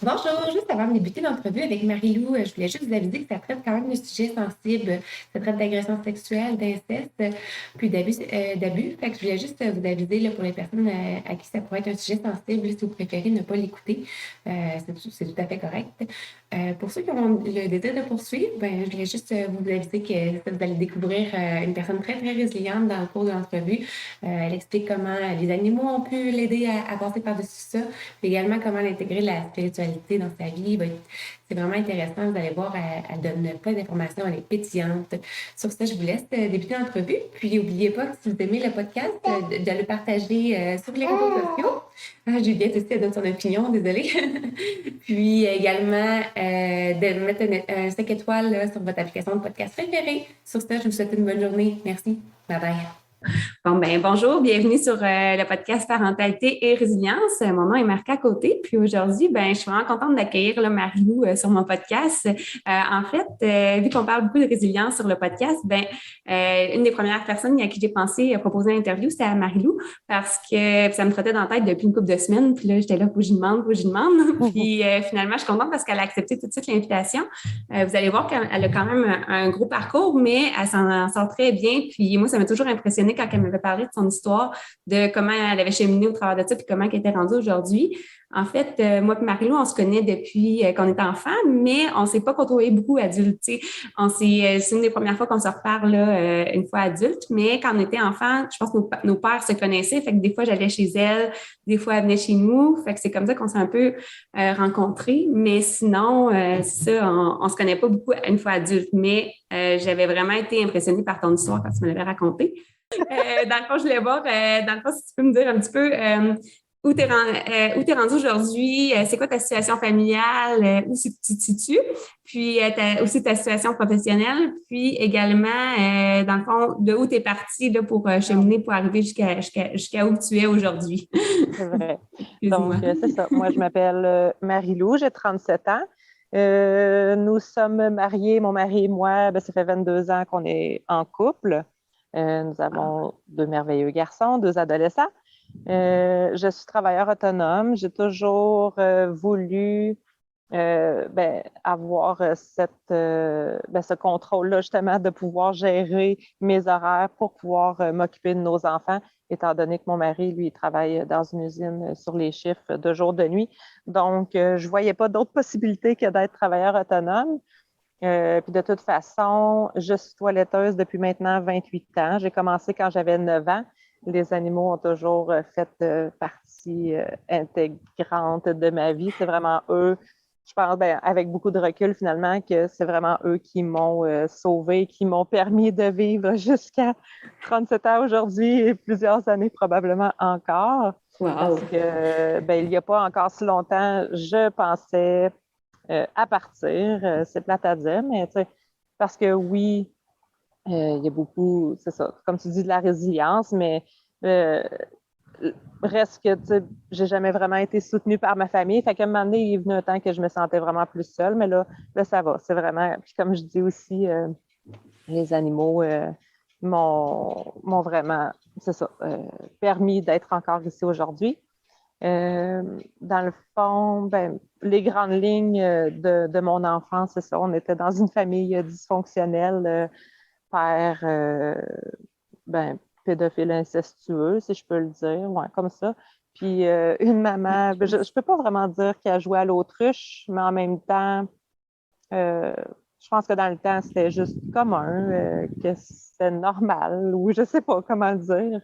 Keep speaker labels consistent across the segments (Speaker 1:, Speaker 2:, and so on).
Speaker 1: Bonjour, juste avant de débuter l'entrevue avec Marie-Lou, je voulais juste vous aviser que ça traite quand même de sujets sensibles. Ça traite d'agression sexuelle, d'inceste, puis d'abus. Fait que je voulais juste vous aviser là, pour les personnes à qui ça pourrait être un sujet sensible, si vous préférez ne pas l'écouter, c'est tout à fait correct. Pour ceux qui ont le désir de poursuivre, ben, je voulais juste vous aviser que vous allez découvrir une personne très, très résiliente dans le cours de l'entrevue. Elle explique comment les animaux ont pu l'aider à passer par-dessus ça, puis également comment intégrer la spiritualité dans sa vie. C'est vraiment intéressant. Vous allez voir, elle donne plein d'informations, elle est pétillante. Sur ça, je vous laisse débuter l'entrevue. Puis n'oubliez pas que si vous aimez le podcast, de le partager sur les réseaux sociaux. Ah, Juliette aussi, elle donne son opinion, désolée. Puis également, de mettre un 5 étoiles là, sur votre application de podcast préférée. Sur ça, je vous souhaite une bonne journée. Merci. Bye bye.
Speaker 2: Bon, ben, bonjour, bienvenue sur le podcast Parentalité et Résilience. Mon nom est Marca Côté, puis aujourd'hui, ben, je suis vraiment contente d'accueillir là, Marie-Lou sur mon podcast. En fait, vu qu'on parle beaucoup de résilience sur le podcast, ben, une des premières personnes à qui j'ai pensé proposer une interview, c'était à Marie-Lou, parce que ça me trottait dans la tête depuis une couple de semaines, puis là, j'étais là, faut que j'y demande, faut que j'y demande. Puis finalement, je suis contente parce qu'elle a accepté tout de suite l'invitation. Vous allez voir qu'elle a quand même un gros parcours, mais elle s'en sort très bien. Puis moi, ça m'a toujours impressionnée quand elle m'avait parlé de son histoire, de comment elle avait cheminé au travers de ça, puis comment elle était rendue aujourd'hui. En fait, moi et Marie-Lou, on se connaît depuis qu'on est enfant, mais on ne s'est pas côtoyé beaucoup adulte. C'est une des premières fois qu'on se reparle là, une fois adulte, mais quand on était enfant, je pense que nos pères se connaissaient, fait que des fois, j'allais chez elle, des fois, elle venait chez nous, fait que c'est comme ça qu'on s'est un peu rencontrés, mais sinon, c'est ça, on se connaît pas beaucoup une fois adulte, mais j'avais vraiment été impressionnée par ton histoire quand tu me l'avais raconté. Dans le fond, je voulais voir, dans le fond, si tu peux me dire un petit peu où t'es rendu aujourd'hui, c'est quoi ta situation familiale, où tu te situes, puis aussi ta situation professionnelle, puis également, dans le fond, de où tu es parti là, pour cheminer pour arriver jusqu'à où tu es aujourd'hui.
Speaker 3: C'est vrai.
Speaker 2: Excuse-moi.
Speaker 3: Donc, c'est ça. Moi, je m'appelle Marie-Lou, j'ai 37 ans. Nous sommes mariés, mon mari et moi, ben, ça fait 22 ans qu'on est en couple. Nous avons deux merveilleux garçons, deux adolescents. Je suis travailleur autonome. J'ai toujours voulu avoir ce contrôle-là, justement, de pouvoir gérer mes horaires pour pouvoir m'occuper de nos enfants, étant donné que mon mari, lui, travaille dans une usine sur les chiffres de jour, de nuit. Donc, je ne voyais pas d'autre possibilité que d'être travailleur autonome. Puis de toute façon, je suis toiletteuse depuis maintenant 28 ans. J'ai commencé quand j'avais 9 ans. Les animaux ont toujours fait partie intégrante de ma vie. C'est vraiment eux, je pense, avec beaucoup de recul finalement, que c'est vraiment eux qui m'ont sauvée, qui m'ont permis de vivre jusqu'à 37 ans aujourd'hui et plusieurs années probablement encore.
Speaker 2: Wow.
Speaker 3: Parce que, il n'y a pas encore si longtemps, je pensais à partir. C'est plate à dire, mais parce que oui, il y a beaucoup, c'est ça, comme tu dis, de la résilience, mais reste que j'ai jamais vraiment été soutenue par ma famille. Fait qu'à un moment donné, il est venu un temps que je me sentais vraiment plus seule, mais là ça va. C'est vraiment. Puis comme je dis aussi, les animaux m'ont vraiment, c'est ça, permis d'être encore ici aujourd'hui. Dans le fond, les grandes lignes de mon enfance, c'est ça. On était dans une famille dysfonctionnelle, père pédophile incestueux, si je peux le dire, ouais, comme ça. Puis une maman, je ne peux pas vraiment dire qu'elle jouait à l'autruche, mais en même temps, je pense que dans le temps, c'était juste commun, que c'était normal, ou je ne sais pas comment le dire.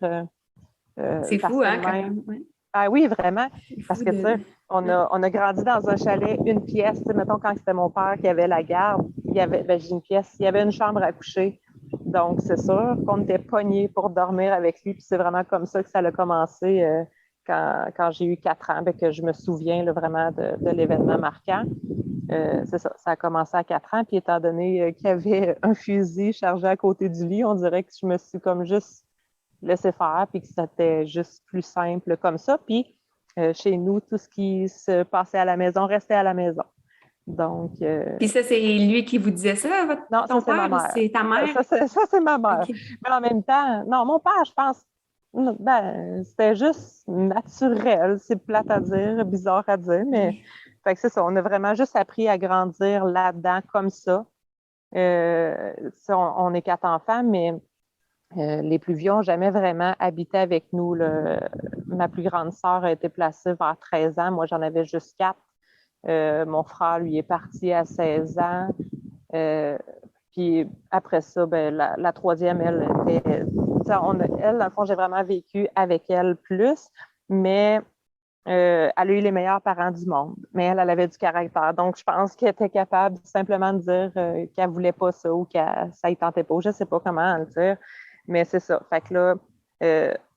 Speaker 2: C'est
Speaker 3: Parce
Speaker 2: fou,
Speaker 3: que
Speaker 2: hein, quand
Speaker 3: même.
Speaker 2: même. Ouais.
Speaker 3: Ah oui, vraiment. Parce que, tu sais,
Speaker 2: Ouais.
Speaker 3: on a grandi dans un chalet, une pièce. Mettons, quand c'était mon père qui avait la garde, il y avait, j'ai une pièce, il y avait une chambre à coucher. Donc, c'est sûr qu'on était pognés pour dormir avec lui. Puis c'est vraiment comme ça que ça a commencé quand j'ai eu 4 ans, que je me souviens là, vraiment de l'événement marquant. C'est ça, ça a commencé à 4 ans. Puis étant donné qu'il y avait un fusil chargé à côté du lit, on dirait que je me suis comme juste laisser faire, puis que c'était juste plus simple comme ça. Puis chez nous, tout ce qui se passait à la maison restait à la maison. Donc.
Speaker 2: Puis ça, c'est lui qui vous disait ça,
Speaker 3: Non, ça,
Speaker 2: ton
Speaker 3: c'est ma
Speaker 2: père, ou
Speaker 3: mère.
Speaker 2: c'est ta mère?
Speaker 3: Ça, c'est ma mère.
Speaker 2: OK.
Speaker 3: Mais en même temps, non, mon père, je pense, c'était juste naturel. C'est plate à dire, bizarre à dire, mais Fait que c'est ça, on a vraiment juste appris à grandir là-dedans comme ça. On est 4 enfants, mais les plus vieux n'ont jamais vraiment habité avec nous. Ma plus grande sœur a été placée vers 13 ans. Moi, j'en avais juste 4. Mon frère, lui, est parti à 16 ans. Puis après ça, ben, la troisième, elle était. Elle, dans le fond, j'ai vraiment vécu avec elle plus, mais elle a eu les meilleurs parents du monde. Mais elle avait du caractère. Donc, je pense qu'elle était capable simplement de dire qu'elle ne voulait pas ça ou que ça ne tentait pas. Je ne sais pas comment le dire, mais c'est ça. Fait que là,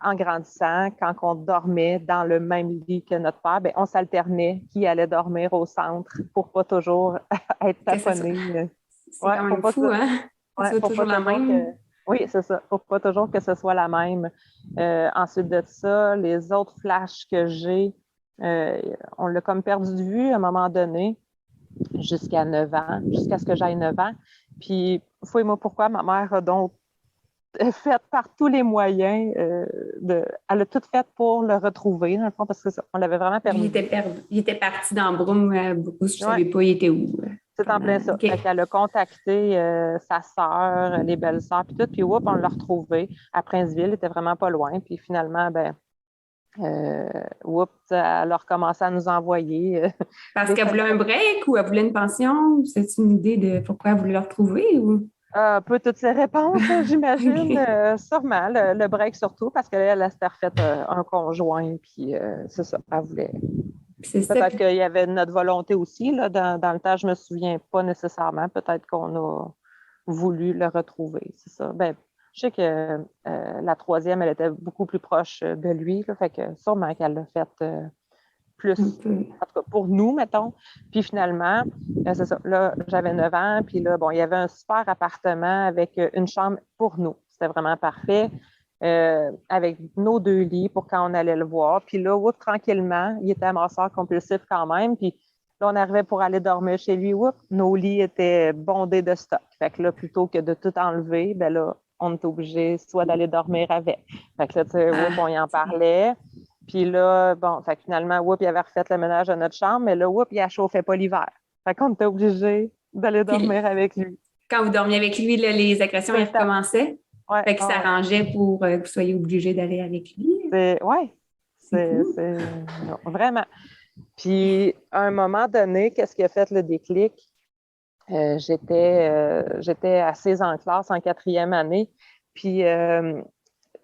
Speaker 3: en grandissant, quand on dormait dans le même lit que notre père, ben, on s'alternait qui allait dormir au centre pour pas toujours être taponné.
Speaker 2: C'est quand même fou, hein?
Speaker 3: Ouais,
Speaker 2: C'est toujours la même.
Speaker 3: Oui, c'est ça. Faut pas toujours que ce soit la même. Ensuite de ça, les autres flashs que j'ai, on l'a comme perdu de vue à un moment donné, jusqu'à 9 ans, jusqu'à ce que j'aille 9 ans. Puis, fouille-moi pourquoi ma mère a donc fait par tous les moyens, elle a tout fait pour le retrouver, dans le fond, parce que ça, on l'avait vraiment perdu.
Speaker 2: Il était parti dans le brume, beaucoup, je ne savais pas, il était où.
Speaker 3: C'est en plein ça.
Speaker 2: Okay.
Speaker 3: Elle a contacté sa sœur, les belles-sœurs, puis tout, puis on l'a retrouvé à Princeville, il était vraiment pas loin, puis finalement, ben, elle a recommencé à nous envoyer.
Speaker 2: Parce qu'elle voulait un break ou elle voulait une pension? C'est une idée de pourquoi elle voulait le retrouver? Ou?
Speaker 3: Un peu toutes ces réponses, j'imagine. Okay. Sûrement, le break surtout, parce qu'elle s'était refait un conjoint, puis c'est ça, elle voulait. Peut-être qu'il y avait notre volonté aussi, là, dans le temps, je ne me souviens pas nécessairement. Peut-être qu'on a voulu le retrouver, c'est ça. Ben, je sais que la troisième, elle était beaucoup plus proche de lui, là, fait que sûrement qu'elle l'a fait plus, en tout cas pour nous, mettons. Puis finalement, c'est ça, là, j'avais 9 ans, puis là, bon, il y avait un super appartement avec une chambre pour nous. C'était vraiment parfait. Avec nos 2 lits pour quand on allait le voir. Puis là, tranquillement, il était amasseur compulsif quand même. Puis là, on arrivait pour aller dormir chez lui. Nos lits étaient bondés de stock. Fait que là, plutôt que de tout enlever, ben là, on était obligé soit d'aller dormir avec. Fait que là, tu sais, on y en parlait. Puis là, bon, fait que finalement, il avait refait le ménage de notre chambre, mais là, il ne chauffait pas l'hiver. Fait qu'on était obligé d'aller dormir avec lui.
Speaker 2: Quand vous dormiez avec lui, là, les agressions, ils recommençaient?
Speaker 3: Ouais,
Speaker 2: fait qu'il s'arrangeait pour que vous soyez obligés d'aller avec lui.
Speaker 3: Oui, c'est vraiment. Puis, à un moment donné, qu'est-ce qui a fait le déclic? J'étais assise en classe en 4e année, puis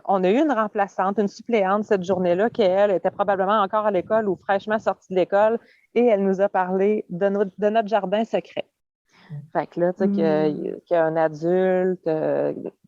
Speaker 3: on a eu une remplaçante, une suppléante cette journée-là, qui, elle, était probablement encore à l'école ou fraîchement sortie de l'école, et elle nous a parlé de notre jardin secret. Fait que là, tu sais, qu'il y a un adulte,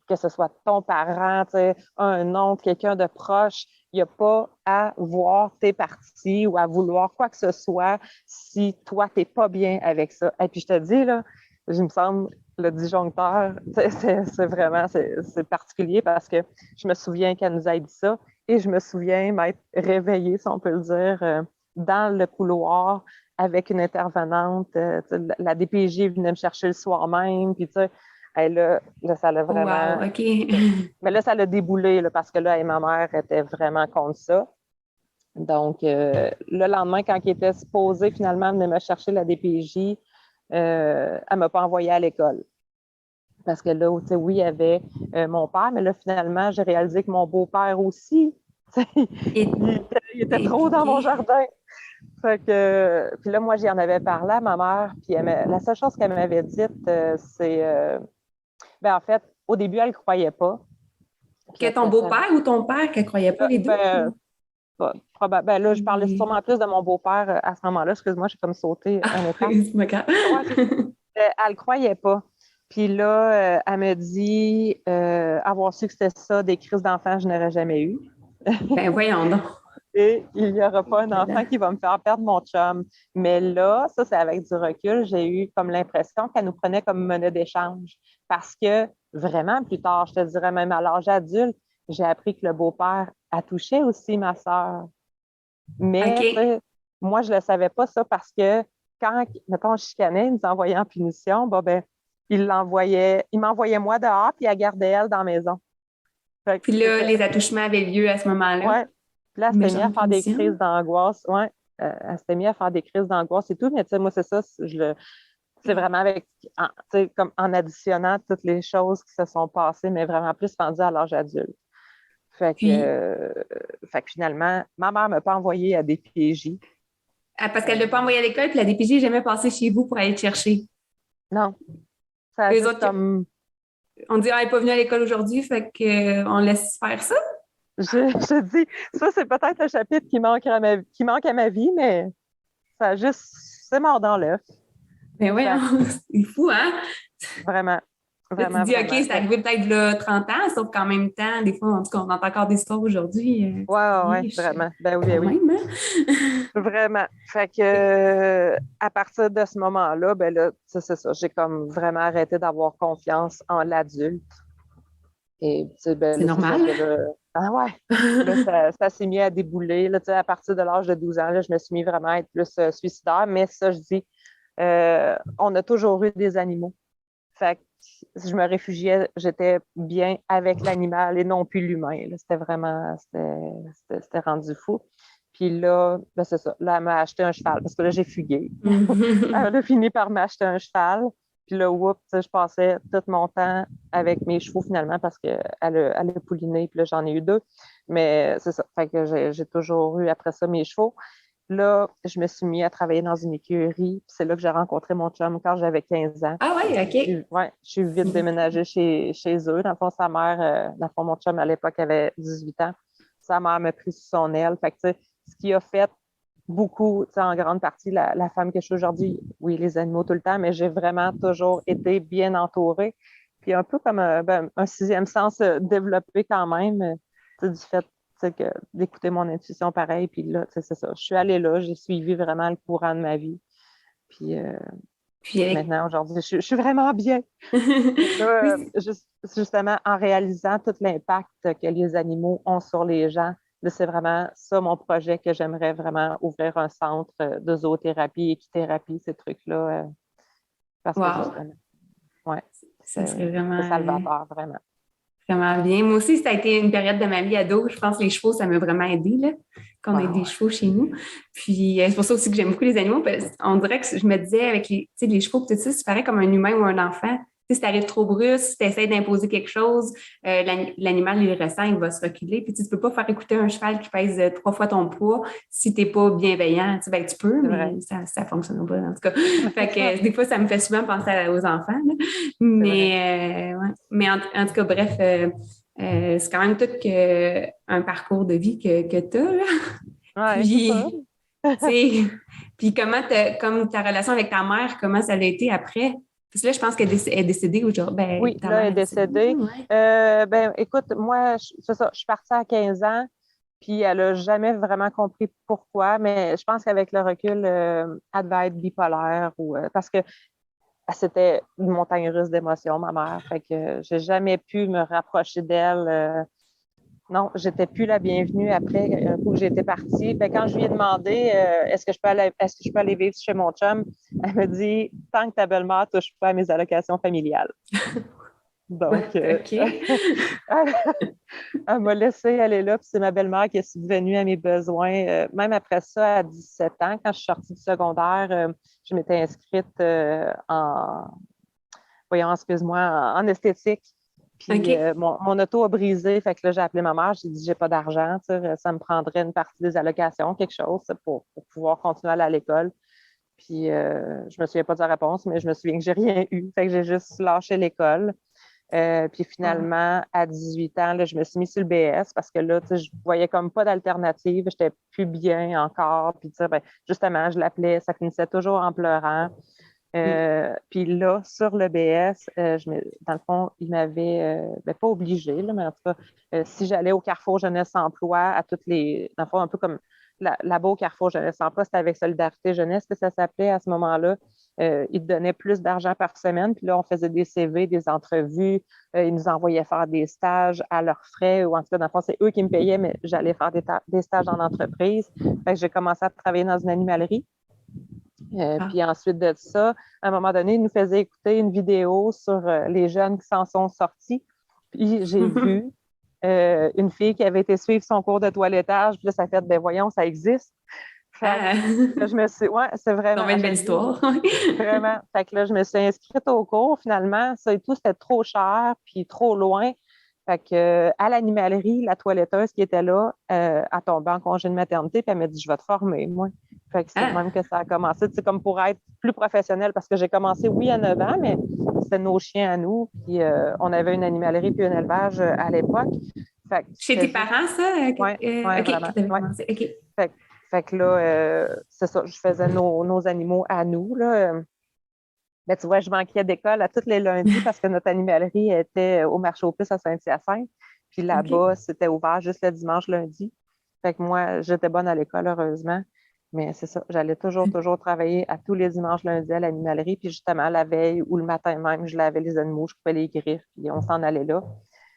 Speaker 3: que ce soit ton parent, tu sais, un oncle, quelqu'un de proche, il n'y a pas à voir tes parties ou à vouloir quoi que ce soit si toi, tu n'es pas bien avec ça. Et puis, je te dis, là, il me semble, le disjoncteur, c'est vraiment, c'est particulier parce que je me souviens qu'elle nous a dit ça et je me souviens m'être réveillée, si on peut le dire, dans le couloir avec une intervenante. La DPJ venait me chercher le soir même, puis tu sais, là, ça l'a vraiment...
Speaker 2: Wow, OK.
Speaker 3: Mais là, ça l'a déboulé, là, parce que là, ma mère était vraiment contre ça. Donc, le lendemain, quand il était supposé finalement venir me chercher la DPJ, elle ne m'a pas envoyée à l'école. Parce que là, oui, il y avait mon père, mais là, finalement, j'ai réalisé que mon beau-père aussi, il était trop dans mon jardin. Fait que, puis là, moi, j'y en avais parlé à ma mère, puis la seule chose qu'elle m'avait dite, c'est... ben, en fait, au début, elle ne croyait pas.
Speaker 2: Que ton beau-père ou ton père qu'elle ne croyait pas les deux?
Speaker 3: Ben, là, je parlais sûrement plus de mon beau-père à ce moment-là. Excuse-moi, j'ai comme sauté un état. Elle ne croyait pas. Puis là, elle me dit, avoir su que c'était ça, des crises d'enfants, je n'aurais jamais eu.
Speaker 2: Ben voyons donc.
Speaker 3: Et il n'y aura pas un enfant qui va me faire perdre mon chum. Mais là, ça, c'est avec du recul, j'ai eu comme l'impression qu'elle nous prenait comme monnaie d'échange. Parce que vraiment, plus tard, je te dirais même à l'âge adulte, j'ai appris que le beau-père a touché aussi ma sœur. Mais moi, je ne le savais pas ça parce que quand, mettons, je chicanais, il nous envoyait en punition, ben, il m'envoyait moi dehors, puis il la gardait elle dans la maison.
Speaker 2: Puis là, les attouchements avaient lieu à ce moment-là.
Speaker 3: Oui. Puis là, c'était mis à faire des crises d'angoisse. Ouais. elle s'était mise à faire des crises d'angoisse et tout, mais tu sais, moi, c'est ça, c'est vraiment tu sais, comme en additionnant toutes les choses qui se sont passées, mais vraiment plus rendues à l'âge adulte.
Speaker 2: Puis,
Speaker 3: Fait que finalement, ma mère ne m'a pas envoyée à des PJ.
Speaker 2: parce qu'elle ne l'a pas envoyé à l'école, puis la DPJ n'est jamais passée chez vous pour aller te chercher.
Speaker 3: Non, ça a
Speaker 2: Les
Speaker 3: juste
Speaker 2: autres,
Speaker 3: comme...
Speaker 2: on dit, ah, elle n'est pas venue à l'école aujourd'hui, fait qu'on laisse faire ça.
Speaker 3: Je dis, ça, c'est peut-être le chapitre qui manque à ma vie, mais ça a juste... C'est mort dans l'œuf.
Speaker 2: Ben ouais, c'est fou, hein?
Speaker 3: Vraiment,
Speaker 2: Là, tu te
Speaker 3: vraiment,
Speaker 2: dis, OK,
Speaker 3: vraiment.
Speaker 2: c'est arrivé peut-être là 30 ans, sauf qu'en même temps, des fois, en tout cas, on entend encore des histoires aujourd'hui.
Speaker 3: Ouais, vraiment. Ben oui, ben
Speaker 2: Quand
Speaker 3: oui.
Speaker 2: même, hein?
Speaker 3: Vraiment. Fait que à partir de ce moment-là, ben là, c'est ça. J'ai comme vraiment arrêté d'avoir confiance en l'adulte. Et tu sais, ben
Speaker 2: C'est
Speaker 3: là, c'est ça.
Speaker 2: normal.
Speaker 3: Ah ouais. Là, ça s'est mis à débouler. Là, tu sais, à partir de l'âge de 12 ans, là, je me suis mis vraiment à être plus suicidaire. Mais ça, je dis, on a toujours eu des animaux. Fait que si je me réfugiais, j'étais bien avec l'animal et non plus l'humain. Là. C'était vraiment, c'était rendu fou. Puis là, ben c'est ça. Là, elle m'a acheté un cheval parce que là, j'ai fugué. Elle a fini par m'acheter un cheval. Puis là, oups, je passais tout mon temps avec mes chevaux finalement parce qu'elle a pouliné. Puis là, j'en ai eu deux. Mais c'est ça. Fait que j'ai toujours eu après ça mes chevaux. Là, je me suis mis à travailler dans une écurie. C'est là que j'ai rencontré mon chum quand j'avais 15 ans.
Speaker 2: Ah oui, OK.
Speaker 3: Ouais, je suis vite déménagée chez eux. Dans le fond, sa mère, dans le fond, mon chum à l'époque avait 18 ans. Sa mère m'a pris sous son aile. Fait que, tu sais, ce qui a fait beaucoup, tu sais, en grande partie, la femme que je suis aujourd'hui, oui, les animaux tout le temps, mais j'ai vraiment toujours été bien entourée. Puis un peu comme un sixième sens développé quand même, tu sais, du fait d'écouter mon intuition pareil. Puis là, tu sais, c'est ça. Je suis allée là, j'ai suivi vraiment le courant de ma vie. Puis
Speaker 2: Puis avec...
Speaker 3: maintenant, aujourd'hui, je suis vraiment bien. Là,
Speaker 2: Oui,
Speaker 3: justement, en réalisant tout l'impact que les animaux ont sur les gens, là, c'est vraiment ça mon projet que j'aimerais vraiment ouvrir un centre de zoothérapie, équithérapie, ces trucs-là, parce que
Speaker 2: wow.
Speaker 3: justement, ouais,
Speaker 2: Ça serait
Speaker 3: c'est salvateur, vraiment.
Speaker 2: vraiment bien. Moi aussi, ça a été une période de ma vie ado. Je pense que les chevaux, ça m'a vraiment aidé, là, qu'on ait des
Speaker 3: Wow.
Speaker 2: chevaux chez nous. Puis, c'est pour ça aussi que j'aime beaucoup les animaux. Parce qu'on dirait que je me disais, avec les, tu sais, les chevaux, tout ça, c'est pareil comme un humain ou un enfant. Tu sais, si t'arrives trop brusque, si tu essaies d'imposer quelque chose, l'animal, il le ressent, il va se reculer. Puis, tu peux pas faire écouter un cheval qui pèse 3 fois ton poids si t'es pas bienveillant. Tu sais, ben, tu peux,
Speaker 3: C'est vrai.
Speaker 2: mais ça fonctionne pas, en tout cas. Fait
Speaker 3: C'est ça.
Speaker 2: que, des fois, ça me fait souvent penser aux enfants, là.
Speaker 3: C'est vrai.
Speaker 2: Ouais. Mais en tout cas, bref, c'est quand même tout un parcours de vie que tu as, là.
Speaker 3: Ouais, c'est ça.
Speaker 2: Puis, tu sais, puis comme ta relation avec ta mère, comment ça a été après? Parce que là, je pense qu'elle est décédée aujourd'hui. Ben,
Speaker 3: Oui,
Speaker 2: ta
Speaker 3: là, elle
Speaker 2: mère
Speaker 3: est
Speaker 2: est décédée.
Speaker 3: décédée.
Speaker 2: Ouais.
Speaker 3: Ben, écoute, moi, c'est ça, je suis partie à 15 ans, puis elle n'a jamais vraiment compris pourquoi, mais je pense qu'avec le recul, elle devait être bipolaire ou parce que c'était une montagne russe d'émotions, ma mère. Fait que j'ai jamais pu me rapprocher d'elle. Non, j'étais plus la bienvenue après, un coup que j'étais partie. Ben, quand je lui ai demandé est-ce que je peux aller vivre chez mon chum, elle me dit tant que ta belle-mère ne touche pas à mes allocations familiales. Donc,
Speaker 2: OK.
Speaker 3: elle m'a laissé aller là, puis c'est ma belle-mère qui est subvenue à mes besoins. Même après ça, à 17 ans, quand je suis sortie du secondaire, je m'étais inscrite voyons, excuse-moi, en esthétique. Puis
Speaker 2: OK.
Speaker 3: mon auto a brisé, fait que là, j'ai appelé ma mère, j'ai dit, j'ai pas d'argent, ça me prendrait une partie des allocations, quelque chose, pour pouvoir continuer à aller à l'école. Puis je me souviens pas de la réponse, mais je me souviens que j'ai rien eu. Fait que j'ai juste lâché l'école. Puis
Speaker 2: Wow.
Speaker 3: finalement, à 18 ans, là, je me suis mis sur le BS parce que là, je voyais comme pas d'alternative. J'étais plus bien encore. Puis, ben, justement, je l'appelais, ça finissait toujours en pleurant. Puis là, sur le BS, dans le fond, il m'avait, ben, pas obligé, là, mais en tout cas, si j'allais au Carrefour Jeunesse Emploi, dans le fond, un peu comme là-bas au Carrefour Jeunesse Emploi, c'était avec Solidarité Jeunesse que ça s'appelait à ce moment-là. Ils te donnaient plus d'argent par semaine, puis là, on faisait des CV, des entrevues, ils nous envoyaient faire des stages à leurs frais, ou en tout cas, dans le fond, c'est eux qui me payaient, mais j'allais faire des stages en entreprise. Fait que j'ai commencé à travailler dans une animalerie.
Speaker 2: Ah.
Speaker 3: Puis ensuite de ça, à un moment donné, ils nous faisaient écouter une vidéo sur les jeunes qui s'en sont sortis. Puis j'ai vu une fille qui avait été suivre son cours de toilettage. Puis là, ça fait, ben voyons, ça existe.
Speaker 2: Ah!
Speaker 3: Là, c'est vraiment.
Speaker 2: Donc, une belle histoire.
Speaker 3: Vraiment. Fait que là, je me suis inscrite au cours. Finalement, ça et tout, c'était trop cher puis trop loin. Fait que, à l'animalerie, la toiletteuse qui était là a tombé en congé de maternité, puis elle m'a dit, je vais te former, moi. Fait que c'est de
Speaker 2: Ah!
Speaker 3: même que ça a commencé. C'est comme pour être plus professionnel, parce que j'ai commencé, oui, à 9 ans, mais c'était nos chiens à nous. Puis on avait une animalerie puis un élevage à l'époque. Fait que
Speaker 2: Chez
Speaker 3: c'était
Speaker 2: tes
Speaker 3: juste.
Speaker 2: parents, ça?
Speaker 3: Oui, ouais,
Speaker 2: OK, que
Speaker 3: vraiment.
Speaker 2: tu avais
Speaker 3: Ouais.
Speaker 2: commencé. OK.
Speaker 3: Fait que là, c'est ça, je faisais nos animaux à nous, là. Ben, tu vois, je manquais d'école à tous les lundis parce que notre animalerie était au marché aux puces à Saint-Hyacinthe. Puis
Speaker 2: OK.
Speaker 3: là-bas, c'était ouvert juste le dimanche, lundi. Fait que moi, j'étais bonne à l'école, heureusement. Mais c'est ça, j'allais toujours travailler à tous les dimanches, lundi à l'animalerie. Puis justement, la veille ou le matin même, je lavais les animaux, je coupais les griffes, puis on s'en allait là.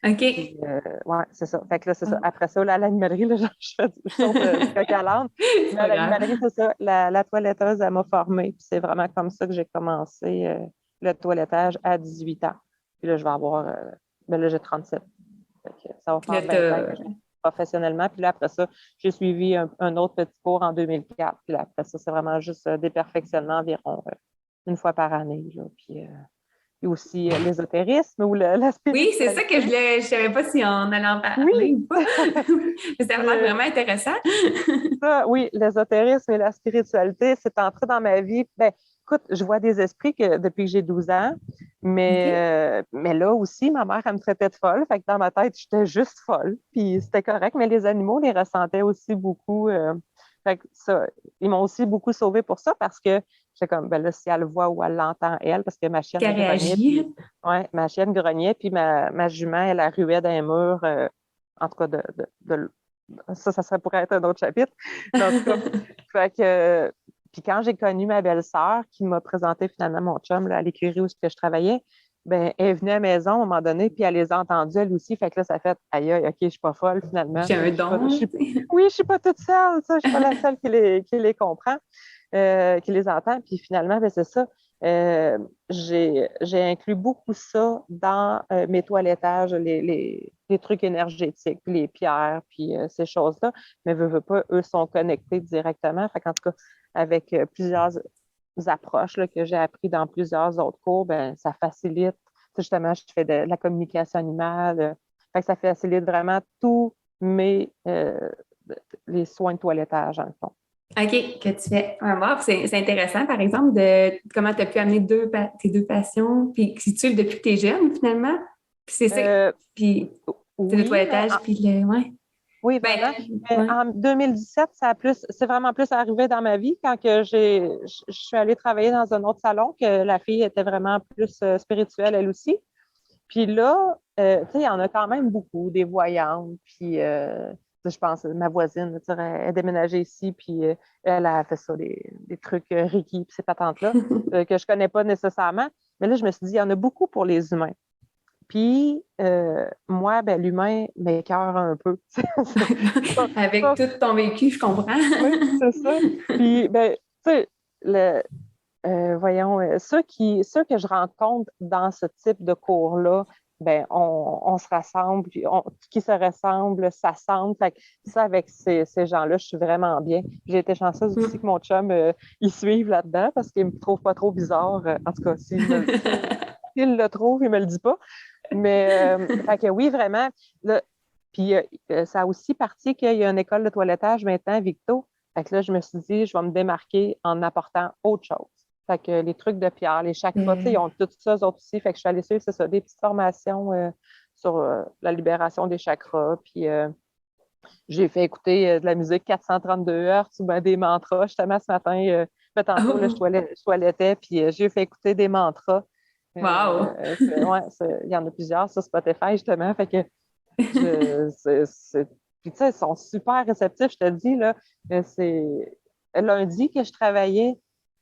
Speaker 2: OK.
Speaker 3: Puis, ouais, c'est ça. Fait que là, c'est ça.
Speaker 2: Ah.
Speaker 3: Après ça, là, à l'animalerie, là, je saute du coq à l'âne.
Speaker 2: C'est
Speaker 3: Mais à
Speaker 2: pas grave.
Speaker 3: l'animalerie, c'est ça. La toiletteuse, elle m'a formée. Puis c'est vraiment comme ça que j'ai commencé le toilettage à 18 ans. Puis là, je vais avoir. Ben là, j'ai 37. Fait que ça va
Speaker 2: Puis là,
Speaker 3: faire 20 ans que j'ai professionnellement. Puis là, après ça, j'ai suivi un autre petit cours en 2004. Puis là, après ça, c'est vraiment juste des perfectionnements environ une fois par année. Là. Puis aussi l'ésotérisme ou la
Speaker 2: oui, c'est ça que
Speaker 3: spiritualité.
Speaker 2: je savais pas si on allait en parler
Speaker 3: Oui!
Speaker 2: ou pas. Mais ça a l'air vraiment intéressant.
Speaker 3: Ça, oui, l'ésotérisme et la spiritualité, c'est entré dans ma vie. Ben, écoute, je vois des esprits depuis que j'ai 12 ans,
Speaker 2: OK.
Speaker 3: mais là aussi, ma mère, elle me traitait de folle. Fait que dans ma tête, j'étais juste folle. Puis c'était correct, mais les animaux les ressentaient aussi beaucoup. Fait que ça, ils m'ont aussi beaucoup sauvée pour ça parce que j'étais comme, ben là, si elle le voit ou elle l'entend, elle, parce que ma chienne,
Speaker 2: Qu'elle
Speaker 3: elle grognait,
Speaker 2: réagit.
Speaker 3: puis, ouais, ma chienne grognait, puis ma jument, elle a ruait dans les murs, en tout cas, ça serait pour être un autre chapitre. Mais en tout cas, fait que, puis quand j'ai connu ma belle-sœur qui m'a présenté finalement mon chum là, à l'écurie où je travaillais, ben, elle est venue à la maison à un moment donné, puis elle les a entendus elle aussi. Fait que là, ça fait aïe, aïe, OK, je suis pas folle finalement.
Speaker 2: J'ai un don.
Speaker 3: Oui, je suis pas toute seule, ça, je suis pas la seule qui les comprend, qui les entend. Puis finalement, ben, c'est ça. J'ai inclus beaucoup ça dans mes toilettages, les trucs énergétiques, les pierres, puis ces choses-là. Mais veux pas, eux sont connectés directement. Fait qu'en tout cas, avec plusieurs approches là, que j'ai appris dans plusieurs autres cours, ben, ça facilite. Justement, je fais de la communication animale. Fait que ça facilite vraiment tous les soins de toilettage, en fond.
Speaker 2: OK, que tu fais. Ah, wow, c'est intéressant, par exemple, de comment tu as pu amener tes deux passions, puis que tu depuis que tu es jeune, finalement. Puis c'est ça. Puis c'est le
Speaker 3: Oui, mais
Speaker 2: toilettage, puis le. Ouais.
Speaker 3: oui,
Speaker 2: Ben,
Speaker 3: vraiment. Mais
Speaker 2: ouais.
Speaker 3: en 2017, c'est vraiment plus arrivé dans ma vie quand je suis allée travailler dans un autre salon, que la fille était vraiment plus spirituelle, elle aussi. Puis là, tu sais, il y en a quand même beaucoup, des voyantes. Puis, je pense, ma voisine, tu sais, elle est déménagée ici, puis elle a fait ça, des trucs Reiki, puis ces patentes-là, que je connais pas nécessairement. Mais là, je me suis dit, il y en a beaucoup pour les humains. Puis, moi, ben, l'humain m'écoeure un peu.
Speaker 2: Avec tout ton vécu, je comprends.
Speaker 3: Oui, c'est ça. Puis, ben, tu sais, voyons, ceux que je rencontre dans ce type de cours-là, ben, on se rassemble, puis qui se ressemble, s'assemble. Fait que ça, avec ces gens-là, je suis vraiment bien. J'ai été chanceuse aussi que mon chum, il suive là-dedans parce qu'il me trouve pas trop bizarre. En tout cas, s'il le trouve, il me le dit pas. Mais, fait que oui, vraiment. Là, puis, ça a aussi parti qu'il y a une école de toilettage maintenant, Victo. Fait que là, je me suis dit, je vais me démarquer en apportant autre chose. Fait que les trucs de pierre, les chakras, tu sais, ils ont tout ça, eux autres aussi. Fait que je suis allée suivre, c'est ça, des petites formations sur la libération des chakras. Puis j'ai fait écouter de la musique 432 Hz ou ben, des mantras. Justement, ce matin, tantôt, là,
Speaker 2: Oh,
Speaker 3: je toilettais, puis j'ai fait écouter des mantras.
Speaker 2: wow!
Speaker 3: Ouais, il y en a plusieurs sur Spotify, justement. Fait que puis, tu sais, ils sont super réceptifs, je te dis, là. C'est lundi que je travaillais.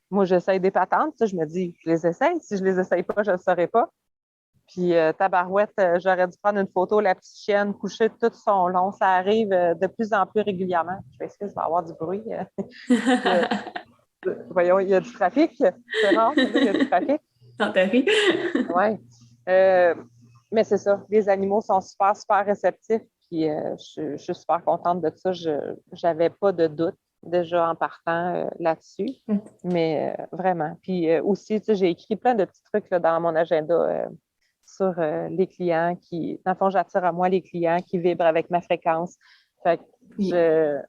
Speaker 3: Moi, j'essaye des patentes. Je me dis, je les essaye. Si je les essaye pas, je ne le saurais pas. Puis, tabarouette, j'aurais dû prendre une photo, la petite chienne couchée tout son long. Ça arrive de plus en plus régulièrement. Je m'excuse, il va y avoir du bruit. Euh, voyons, il y a du trafic. C'est rare, mais là, il y a du trafic.
Speaker 2: Dans ta vie.
Speaker 3: Oui. Mais c'est ça. Les animaux sont super, super réceptifs. Puis je suis super contente de ça. Je n'avais pas de doute. déjà en partant là-dessus. Mais vraiment. Puis aussi, tu sais, j'ai écrit plein de petits trucs là, dans mon agenda sur les clients qui, dans le fond, j'attire à moi les clients qui vibrent avec ma fréquence. Fait que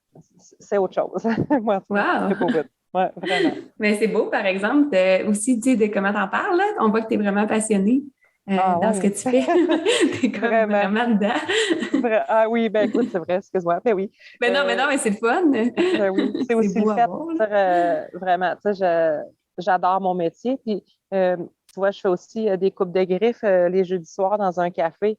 Speaker 3: c'est autre chose. Moi, c'est pas good. Ouais, vraiment.
Speaker 2: Mais c'est beau, par exemple, aussi, tu sais, de comment t'en parles, là. On voit que tu es vraiment passionnée dans ce que tu fais. Tu es comme vraiment dedans.
Speaker 3: Ah oui, ben écoute, c'est vrai, excuse-moi. Ben oui.
Speaker 2: Mais non, mais c'est le fun.
Speaker 3: Ben oui, c'est aussi
Speaker 2: beau
Speaker 3: le fait de dire vraiment, tu sais, j'adore mon métier. Puis, tu vois, je fais aussi des coupes de griffes les jeudis soirs dans un café.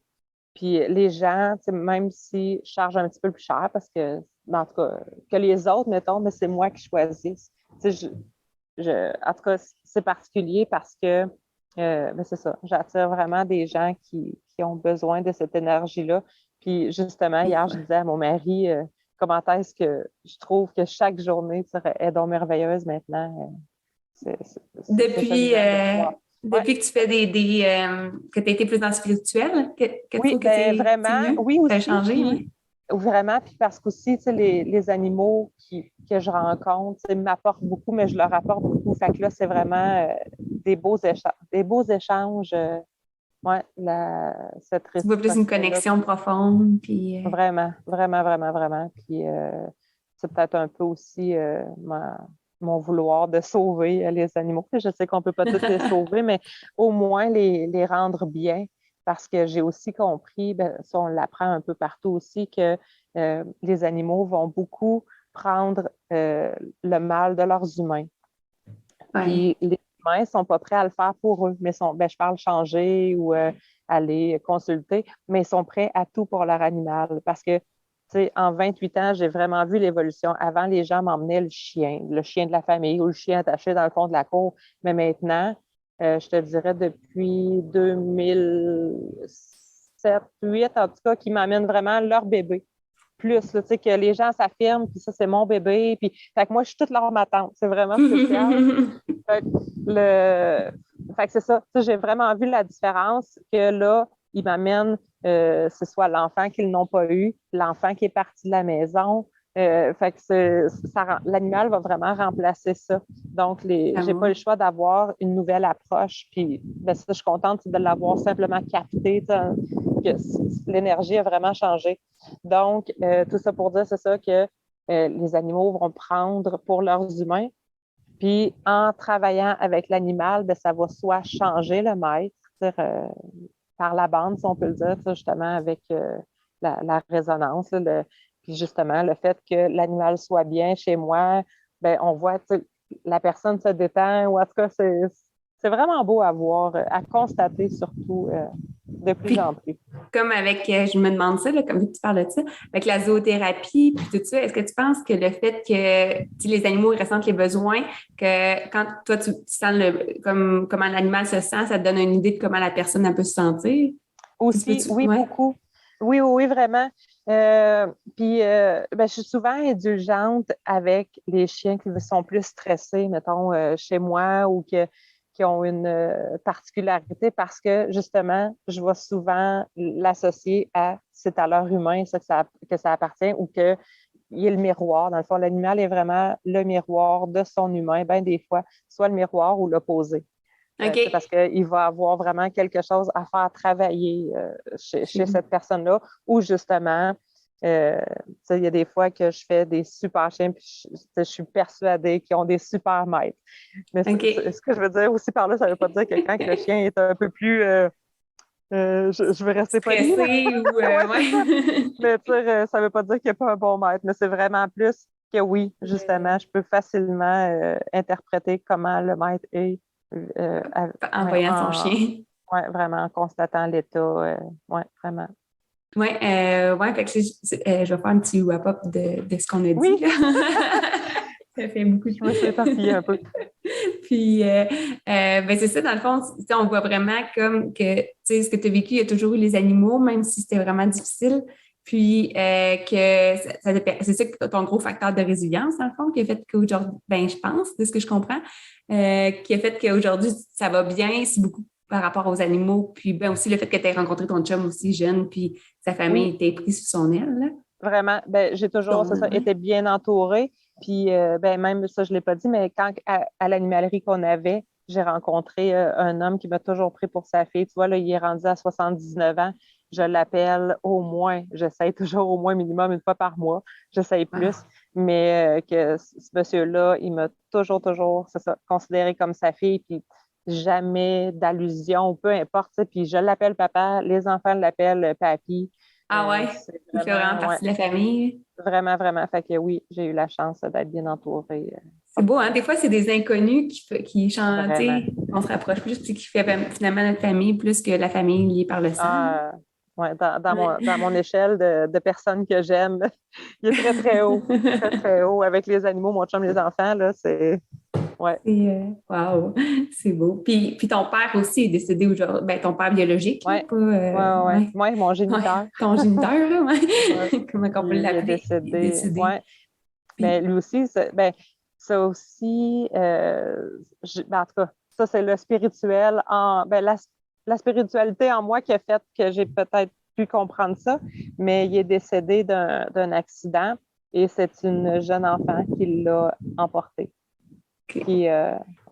Speaker 3: Puis les gens, même si je charge un petit peu plus cher parce que, en tout cas, que les autres, mettons, mais c'est moi qui choisis. En tout cas, c'est particulier parce que, ben c'est ça, j'attire vraiment des gens qui ont besoin de cette énergie-là. Puis justement, hier, je disais à mon mari, comment est-ce que je trouve que chaque journée est donc merveilleuse maintenant.
Speaker 2: Depuis que tu fais que tu as été plus dans le spirituel, que
Speaker 3: oui, ben vraiment, oui aussi.
Speaker 2: Ça a changé, oui.
Speaker 3: Vraiment, puis parce qu'aussi, tu sais, les animaux que je rencontre, m'apportent beaucoup, mais je leur apporte beaucoup. Fait que là, c'est vraiment des beaux échanges. Ouais, cette
Speaker 2: tu vois plus une connexion profonde. Puis,
Speaker 3: Vraiment, vraiment, vraiment, vraiment. Puis c'est peut-être un peu aussi mon vouloir de sauver les animaux. Je sais qu'on ne peut pas tous les sauver, mais au moins les rendre bien. Parce que j'ai aussi compris, ben, ça on l'apprend un peu partout aussi, que les animaux vont beaucoup prendre le mal de leurs humains.
Speaker 2: Ouais.
Speaker 3: Puis les humains ne sont pas prêts à le faire pour eux, mais je parle changer ou aller consulter, mais ils sont prêts à tout pour leur animal. Parce que, tu sais, en 28 ans, j'ai vraiment vu l'évolution. Avant, les gens m'emmenaient le chien de la famille ou le chien attaché dans le fond de la cour. Mais maintenant, je te dirais depuis 2007, 2008, en tout cas, qui m'amènent vraiment leur bébé. Plus, là, tu sais, que les gens s'affirment, puis ça, c'est mon bébé. Puis, fait que moi, je suis toute leur ma tante. C'est vraiment spécial. Fait que c'est ça. Tu sais, j'ai vraiment vu la différence que là, ils m'amènent, ce soit l'enfant qu'ils n'ont pas eu, l'enfant qui est parti de la maison. Fait que l'animal va vraiment remplacer ça. Donc, j'ai pas le choix d'avoir une nouvelle approche. Puis, ben, ça, je suis contente de l'avoir simplement capté, que l'énergie a vraiment changé. Donc, tout ça pour dire, c'est ça que les animaux vont prendre pour leurs humains. Puis, en travaillant avec l'animal, ben, ça va soit changer le maître, par la bande, si on peut le dire, justement, avec la résonance, puis justement, le fait que l'animal soit bien chez moi, ben, on voit la personne se détend, ou en tout cas, c'est vraiment beau à voir, à constater surtout de plus en plus.
Speaker 2: Comme avec, je me demande ça, là, comme tu parles de ça, avec la zoothérapie, puis tout ça, est-ce que tu penses que le fait que les animaux ressentent les besoins, que quand toi, tu sens comment l'animal se sent, ça te donne une idée de comment la personne elle peut se sentir?
Speaker 3: Aussi, oui, beaucoup. Oui, vraiment. Puis, ben, je suis souvent indulgente avec les chiens qui sont plus stressés, mettons, chez moi ou qui ont une particularité parce que, justement, je vais souvent l'associer à c'est à l'heure humain que ça appartient ou qu'il y ait le miroir. Dans le fond, l'animal est vraiment le miroir de son humain, bien des fois, soit le miroir ou l'opposé.
Speaker 2: Okay.
Speaker 3: Parce qu'il va avoir vraiment quelque chose à faire travailler chez cette personne-là ou justement, il y a des fois que je fais des super chiens puis je suis persuadée qu'ils ont des super maîtres. Mais ce que je veux dire aussi par là, ça ne veut pas dire que quand le chien est un peu plus... je veux rester
Speaker 2: poli.
Speaker 3: Mais ça ne veut pas dire qu'il n'y a pas un bon maître, mais c'est vraiment plus que oui, justement, je peux facilement interpréter comment le maître est.
Speaker 2: En voyant son chien.
Speaker 3: Oui, vraiment, en constatant l'état. Oui, vraiment.
Speaker 2: Oui, fait que je vais faire un petit wrap-up de ce qu'on a dit.
Speaker 3: Oui.
Speaker 2: Ça fait beaucoup de
Speaker 3: Je me suis éparpillée un peu.
Speaker 2: Puis, ben c'est ça, dans le fond, on voit vraiment comme que, tu sais, ce que tu as vécu, il y a toujours eu les animaux, même si c'était vraiment difficile. Puis, que c'est ça ton gros facteur de résilience, dans le fond, qui a fait qu'aujourd'hui, ben je pense, de ce que je comprends, qui a fait qu'aujourd'hui, ça va bien, c'est beaucoup par rapport aux animaux. Puis, ben aussi, le fait que tu aies rencontré ton chum aussi jeune, puis sa famille était prise sous son aile. Là.
Speaker 3: Vraiment, ben j'ai toujours, été bien entourée. Puis, même ça, je ne l'ai pas dit, mais quand à l'animalerie qu'on avait, j'ai rencontré un homme qui m'a toujours pris pour sa fille. Tu vois, là, il est rendu à 79 ans. Je l'appelle au moins, j'essaie toujours au moins minimum une fois par mois. J'essaie plus, mais que ce monsieur-là, il m'a toujours, c'est ça, considéré comme sa fille, puis jamais d'allusion, peu importe. Puis je l'appelle papa, les enfants l'appellent papy.
Speaker 2: Ah ouais,
Speaker 3: C'est
Speaker 2: il fait vraiment partie de la famille.
Speaker 3: vraiment, vraiment. Fait que oui, j'ai eu la chance d'être bien entourée.
Speaker 2: C'est beau, hein? Des fois, c'est des inconnus qui chantent,
Speaker 3: Vraiment.
Speaker 2: on se rapproche plus, puis qui fait finalement notre famille plus que la famille liée par le sang.
Speaker 3: Ouais, dans mon échelle de personnes que j'aime, il est très, très haut. Très, très haut. Avec les animaux, mon chum, les enfants, là, c'est. Ouais.
Speaker 2: Wow, c'est beau. Puis ton père aussi est décédé aujourd'hui. Ben, ton père biologique, là,
Speaker 3: Ouais.
Speaker 2: pas.
Speaker 3: Ouais, mon géniteur.
Speaker 2: Ouais, ton géniteur, là, ouais.
Speaker 3: Ouais.
Speaker 2: Comment on peut
Speaker 3: Il est
Speaker 2: l'appeler?
Speaker 3: décédé.
Speaker 2: Il est décédé.
Speaker 3: Ouais.
Speaker 2: Puis,
Speaker 3: Mais lui aussi, ça aussi, en tout cas, ça, c'est le spirituel la spiritualité en moi qui a fait que j'ai peut-être pu comprendre ça, mais il est décédé d'un accident et c'est une jeune enfant qui l'a emporté. Puis,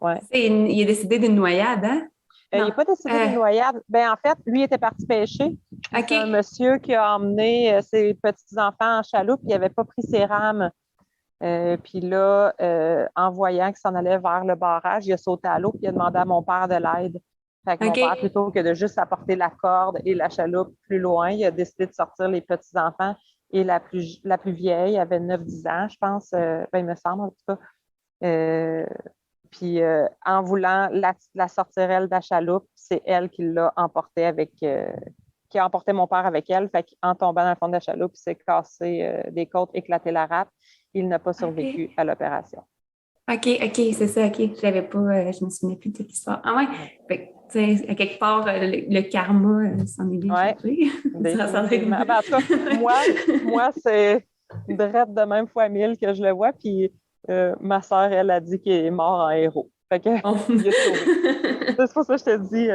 Speaker 3: ouais.
Speaker 2: il est décédé d'une noyade, hein?
Speaker 3: Il n'est pas décédé d'une noyade. En fait, lui était parti pêcher. C'est un monsieur qui a emmené ses petits-enfants en chaloupe. Il n'avait pas pris ses rames. Puis là, en voyant qu'il s'en allait vers le barrage, il a sauté à l'eau et il a demandé à mon père de l'aide. Fait que mon père, plutôt que de juste apporter la corde et la chaloupe plus loin, il a décidé de sortir les petits-enfants. Et la plus vieille avait 9-10 ans, je pense. Il me semble, en tout cas. Puis en voulant la sortir, elle, de la chaloupe, c'est elle qui l'a emporté qui a emporté mon père avec elle. Fait qu'en tombant dans le fond de la chaloupe, il s'est cassé des côtes, éclaté la rate. Il n'a pas survécu à l'opération.
Speaker 2: OK, c'est ça, OK. Je l'avais pas, je me souvenais plus de cette histoire. Ah ouais? Fait que, à quelque part, le karma s'en est bien chargé.
Speaker 3: En tout cas, moi c'est drette de même fois 1000 que je le vois. Puis ma sœur, elle a dit qu'il est mort en héros. Fait que, il est sauvé. C'est pour ça que je te dis,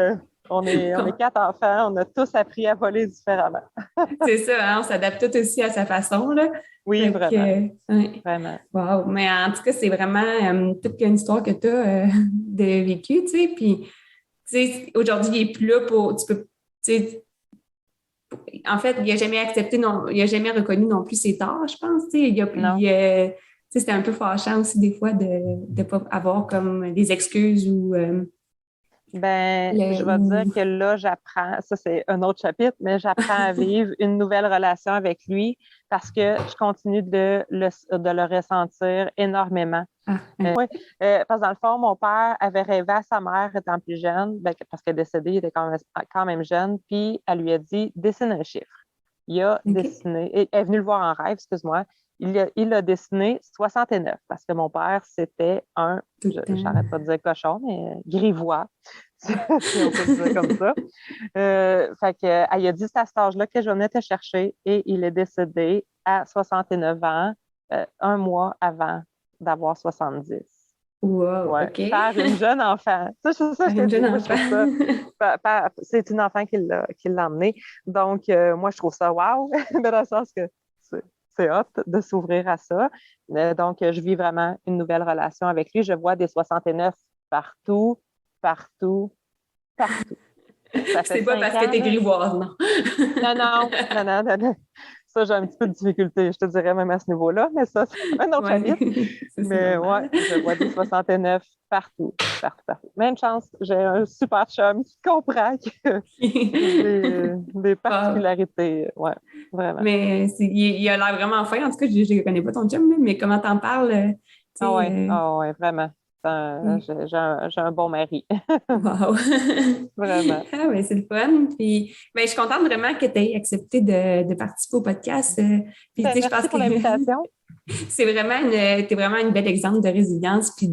Speaker 3: on est 4 enfants, on a tous appris à voler différemment.
Speaker 2: C'est ça, hein, on s'adapte tous aussi à sa façon, là.
Speaker 3: Oui, vraiment. Vraiment.
Speaker 2: Wow. Mais en tout cas, c'est vraiment toute une histoire que tu as de vécu, tu sais. Puis, tu sais, aujourd'hui, il n'est plus là pour. Tu peux, tu sais, en fait, il n'a jamais accepté, non, il n'a jamais reconnu non plus ses torts, je pense. Tu sais, c'était un peu fâchant aussi des fois de ne pas avoir comme des excuses ou.
Speaker 3: Je vais dire que là, j'apprends, ça c'est un autre chapitre, mais j'apprends à vivre une nouvelle relation avec lui parce que je continue de le ressentir énormément. Parce que dans le fond, mon père avait rêvé à sa mère étant plus jeune, parce qu'elle est décédée, il était quand même jeune, puis elle lui a dit « dessine un chiffre ». Il a dessiné, elle est venue le voir en rêve, excuse-moi, il a dessiné 69 parce que mon père, c'était j'arrête pas de dire cochon, mais grivois, si on peut le dire comme ça. Fait que, elle a dit c'est à cet âge-là que je venais te chercher et il est décédé à 69 ans, un mois avant d'avoir 70.
Speaker 2: Wow, OK.
Speaker 3: Par une jeune enfant. C'est une enfant qui l'a emmené. Donc, moi, je trouve ça wow, dans le sens que c'est hot de s'ouvrir à ça. Donc, je vis vraiment une nouvelle relation avec lui. Je vois des 69 partout.
Speaker 2: C'est pas parce que t'es grivoise, non?
Speaker 3: Non. Ça, j'ai un petit peu de difficulté, je te dirais, même à ce niveau-là, mais ça, c'est un autre chapitre. Mais ouais, je vois des 69 partout. Même chance, j'ai un super chum qui comprend que des particularités. Ouais, vraiment.
Speaker 2: Mais il a l'air vraiment fin. En tout cas, je ne connais pas ton chum, mais comment t'en parles?
Speaker 3: Ouais, vraiment. J'ai un bon mari.
Speaker 2: Wow!
Speaker 3: Vraiment.
Speaker 2: Ah, ouais, c'est le fun. Puis, je suis contente vraiment que tu aies accepté de participer au podcast. Puis,
Speaker 3: Merci
Speaker 2: je pense
Speaker 3: pour l'invitation.
Speaker 2: T'es vraiment un bel exemple de résilience. Puis,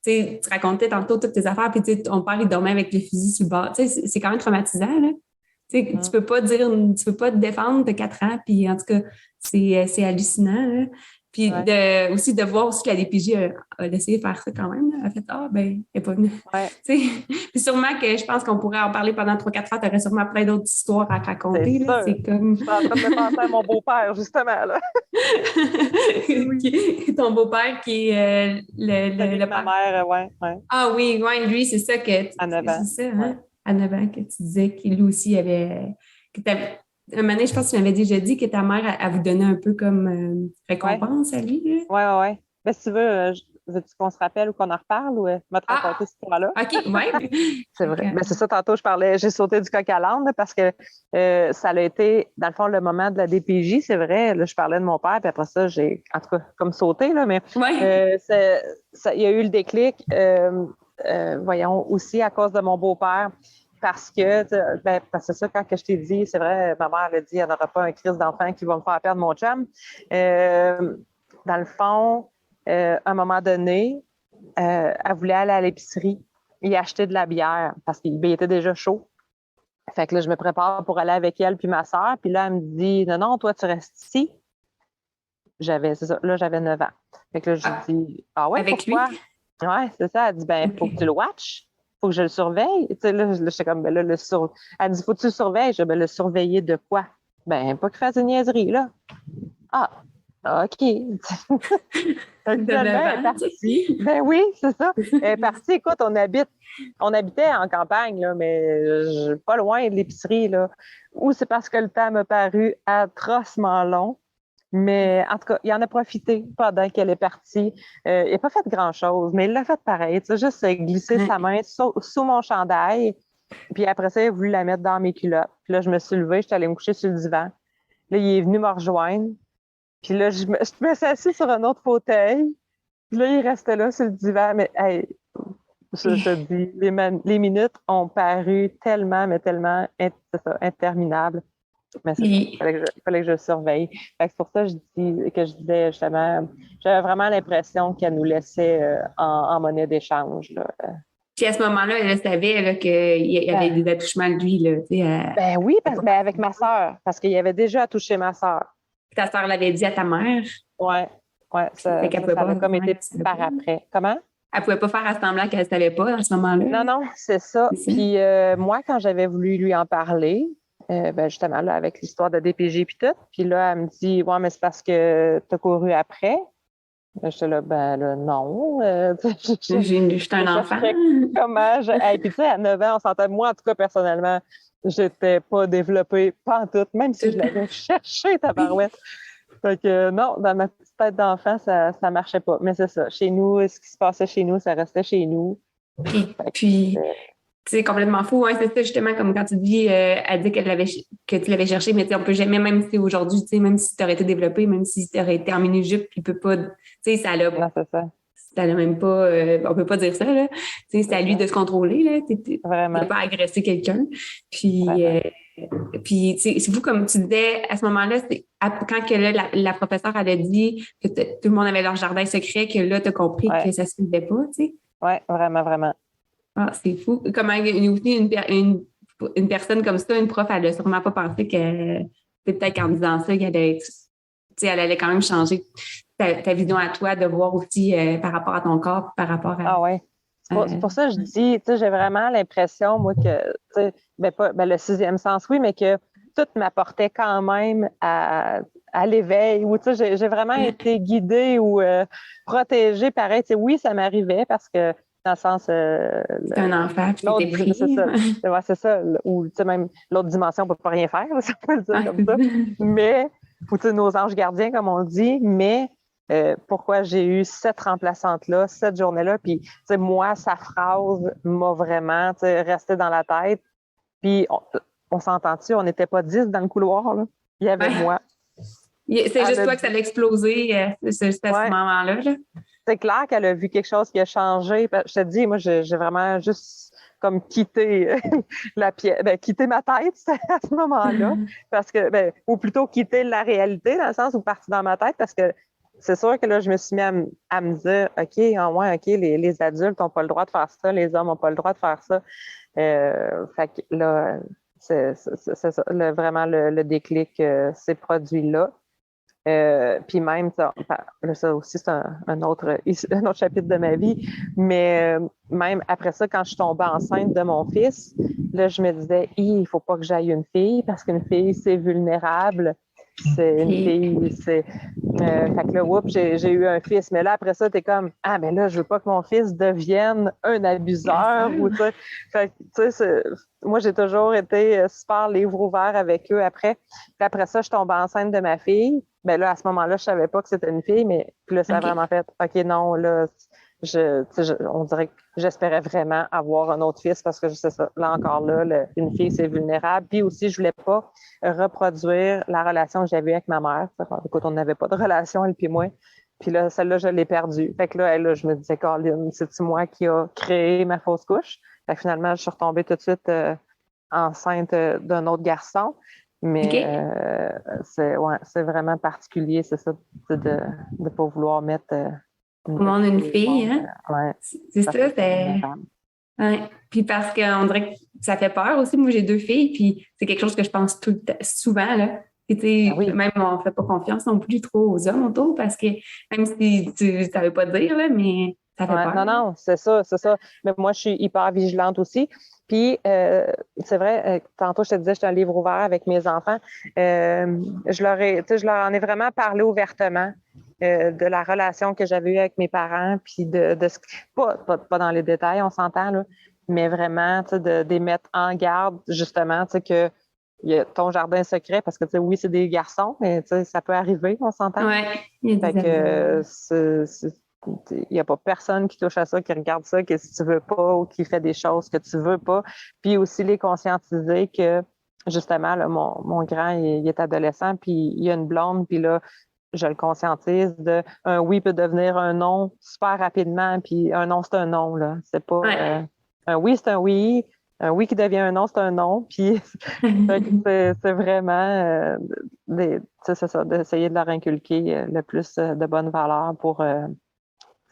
Speaker 2: tu racontais tantôt toutes tes affaires. Puis, ton père, il dormait avec le fusil sur le bord. C'est quand même traumatisant, là. Tu peux pas te défendre de 4 ans. Puis, en tout cas, c'est hallucinant, là. Puis aussi de voir aussi que la DPJ a laissé faire ça quand même. Là. Elle a fait ben, elle n'est pas venue.
Speaker 3: Ouais.
Speaker 2: Puis sûrement que je pense qu'on pourrait en parler pendant 3-4 heures. Tu aurais sûrement plein d'autres histoires à raconter.
Speaker 3: C'est
Speaker 2: là.
Speaker 3: sûr.
Speaker 2: C'est comme.
Speaker 3: Je suis en train de penser à mon beau-père, justement. Là.
Speaker 2: Ton beau-père qui est le
Speaker 3: ma mère, ouais.
Speaker 2: Ah oui, ouais, lui, c'est ça que.
Speaker 3: À 9 ans.
Speaker 2: C'est ça, hein? À 9 ans que tu disais qu'il lui aussi avait. Un moment donné, je pense que tu m'avais déjà dit que ta mère, elle vous donnait un peu comme récompense à lui. Là.
Speaker 3: Ouais. Ben, si tu veux-tu qu'on se rappelle ou qu'on en reparle ou m'a te raconter cette histoire-là?
Speaker 2: OK, oui.
Speaker 3: C'est vrai. Ben, c'est ça, tantôt, j'ai sauté du coq à l'âne là, parce que ça a été, dans le fond, le moment de la DPJ, c'est vrai. Là, je parlais de mon père, puis après ça, j'ai, en tout cas, comme sauté, là, mais il y a eu le déclic, voyons, aussi à cause de mon beau-père. Parce que c'est ça, quand que je t'ai dit, c'est vrai, ma mère a dit, il n'y en aura pas un crise d'enfant qui va me faire perdre mon chum. Dans le fond, à un moment donné, elle voulait aller à l'épicerie et acheter de la bière parce qu'il était déjà chaud. Fait que là, je me prépare pour aller avec elle puis ma soeur. Puis là, elle me dit, non, toi, tu restes ici. J'avais 9 ans. Fait que là, je dis, ah ouais,
Speaker 2: avec
Speaker 3: pourquoi?
Speaker 2: Lui?
Speaker 3: Ouais, c'est ça. Elle dit, ben, faut que tu le watches. Faut que je le surveille. Tu sais, là, j'étais comme, ben là, Elle dit, faut que tu le surveilles. Je dis, ben, le surveiller de quoi? Ben, pas qu'il fasse une niaiserie, là. Ah, OK. Finalement, elle est partie. Ben oui, c'est ça. Elle est partie. Écoute, on habitait en campagne, là, mais pas loin de l'épicerie, là. Ou c'est parce que le temps m'a paru atrocement long. Mais en tout cas, il en a profité pendant qu'elle est partie. Il n'a pas fait grand-chose, mais il l'a fait pareil. Tu sais, juste glisser sa main sous mon chandail. Puis après ça, il a voulu la mettre dans mes culottes. Puis là, je me suis levée, je suis allée me coucher sur le divan. Là, il est venu me rejoindre. Puis là, je me suis assise sur un autre fauteuil. Puis là, il restait là sur le divan. Mais hey, je te dis, les minutes ont paru tellement, mais tellement interminables. Mais il fallait que je le surveille. Fait que c'est pour ça que je disais justement, j'avais vraiment l'impression qu'elle nous laissait en monnaie d'échange. Là.
Speaker 2: Puis à ce moment-là, elle savait qu'il y avait des attouchements de lui. Là,
Speaker 3: Ben oui, avec ma soeur, parce qu'il avait déjà touché ma soeur.
Speaker 2: Ta soeur l'avait dit à ta mère?
Speaker 3: Oui, ça a comme été par après. Comment?
Speaker 2: Elle ne pouvait pas faire semblant qu'elle ne savait pas à ce moment-là.
Speaker 3: Non, c'est ça. Puis moi, quand j'avais voulu lui en parler, justement, là, avec l'histoire de DPG puis tout, puis là, elle me dit, ouais, mais c'est parce que tu as couru après. J'étais là, non.
Speaker 2: Je suis un enfant.
Speaker 3: Comment? Et puis, tu sais, à 9 ans, on s'entend, moi, en tout cas, personnellement, j'étais pas développée, pas en tout, même si je l'avais cherché, tabarouette. Fait que non, dans ma petite tête d'enfant, ça marchait pas. Mais c'est ça. Chez nous, ce qui se passait chez nous, ça restait chez nous.
Speaker 2: Puis c'est complètement fou. Hein? C'est ça, justement, comme quand tu dis, elle dit que tu l'avais cherché, mais on peut jamais, même si aujourd'hui, même si tu aurais été développé, même si tu aurais été en mini-jupe, il peut pas, ça l'a. Non, c'est ça. Ça l'a même pas, on peut pas dire ça, là. C'est à lui de se contrôler, là.
Speaker 3: Vraiment.
Speaker 2: De pas agresser quelqu'un. Puis c'est fou, comme tu disais, à ce moment-là, c'est quand que là, la professeure, elle a dit que tout le monde avait leur jardin secret, que là, tu as compris que ça se faisait pas, tu sais.
Speaker 3: Oui, vraiment, vraiment.
Speaker 2: Ah, c'est fou. Comment une personne comme ça, une prof, elle n'a sûrement pas pensé que c'est peut-être qu'en disant ça, elle allait quand même changer ta vision à toi, de voir aussi par rapport à ton corps, par rapport à.
Speaker 3: Ah ouais. C'est pour ça que je dis, j'ai vraiment l'impression, moi, que, le sixième sens, oui, mais que tout m'apportait quand même à l'éveil, ou j'ai vraiment été guidée ou protégée, pareil. Oui, ça m'arrivait parce que, dans le sens.
Speaker 2: C'est un enfant, puis t'es pris.
Speaker 3: C'est ça. Ou même l'autre dimension, on ne peut pas rien faire, ça peut le dire comme ça. Mais, ou nos anges gardiens, comme on dit, mais. Pourquoi j'ai eu cette remplaçante-là, cette journée-là. Puis, moi, sa phrase m'a vraiment resté dans la tête. Puis, on s'entend-tu, on n'était pas 10 dans le couloir. Là. Il y avait moi.
Speaker 2: C'est juste toi que ça a explosé à ce moment-là. Là.
Speaker 3: C'est clair qu'elle a vu quelque chose qui a changé. Je te dis, moi, j'ai vraiment juste comme quitté la pièce, quitter ma tête à ce moment-là. Parce que, ou plutôt quitter la réalité, dans le sens où partir dans ma tête, parce que c'est sûr que là, je me suis mis à me dire, OK, les adultes n'ont pas le droit de faire ça, les hommes n'ont pas le droit de faire ça. Fait que là, c'est ça, vraiment le déclic s'est produit là. Puis même, ça aussi, c'est un autre chapitre de ma vie, mais même après ça, quand je suis tombée enceinte de mon fils, là, je me disais, il ne faut pas que j'aille une fille parce qu'une fille, c'est vulnérable. C'est une fille, c'est. Fait que là, oups, j'ai eu un fils. Mais là, après ça, t'es comme, ah, mais là, je veux pas que mon fils devienne un abuseur. Ou, tu sais, fait que, tu sais, moi, j'ai toujours été super livre ouvert avec eux après. Puis après ça, je tombe enceinte de ma fille. Ben là, à ce moment-là, je savais pas que c'était une fille, mais puis là, ça a vraiment fait, OK, non, là, on dirait que j'espérais vraiment avoir un autre fils parce que je sais ça. Là encore là, une fille, c'est vulnérable. Puis aussi, je voulais pas reproduire la relation que j'avais avec ma mère. Écoute, on n'avait pas de relation, elle et moi. Puis là, celle-là, je l'ai perdue. Fait que là, je me disais, Colin, c'est-tu moi qui a créé ma fausse couche? Fait que finalement, je suis retombée tout de suite enceinte d'un autre garçon. Mais c'est vraiment particulier, c'est ça, de ne pas vouloir mettre
Speaker 2: au monde une fille, hein?
Speaker 3: Ouais,
Speaker 2: c'est ça, c'est. Ouais. Puis parce qu'on dirait que ça fait peur aussi. Moi, j'ai 2 filles, puis c'est quelque chose que je pense tout le temps, souvent, là. Puis,
Speaker 3: oui.
Speaker 2: Même on ne fait pas confiance non plus trop aux hommes autour parce que même si tu ne savais pas dire, là, mais ça fait peur.
Speaker 3: Non, c'est ça. Mais moi, je suis hyper vigilante aussi. Puis, c'est vrai, tantôt, je te disais, j'étais un livre ouvert avec mes enfants. Je leur en ai vraiment parlé ouvertement de la relation que j'avais eue avec mes parents, puis de ce pas dans les détails, on s'entend, là, mais vraiment, de les mettre en garde, justement, que il y a ton jardin secret, parce que, oui, c'est des garçons, mais ça peut arriver, on s'entend.
Speaker 2: Oui, il y a des
Speaker 3: il n'y a pas personne qui touche à ça, qui regarde ça, que si tu veux pas ou qui fait des choses que tu veux pas. Puis aussi les conscientiser que, justement, là, mon grand, il est adolescent, puis il y a une blonde, puis là, je le conscientise de un oui peut devenir un non super rapidement, puis un non, c'est un non, là. C'est pas un oui, c'est un oui. Un oui qui devient un non, c'est un non. Puis c'est vraiment c'est ça, d'essayer de leur inculquer le plus de bonnes valeurs pour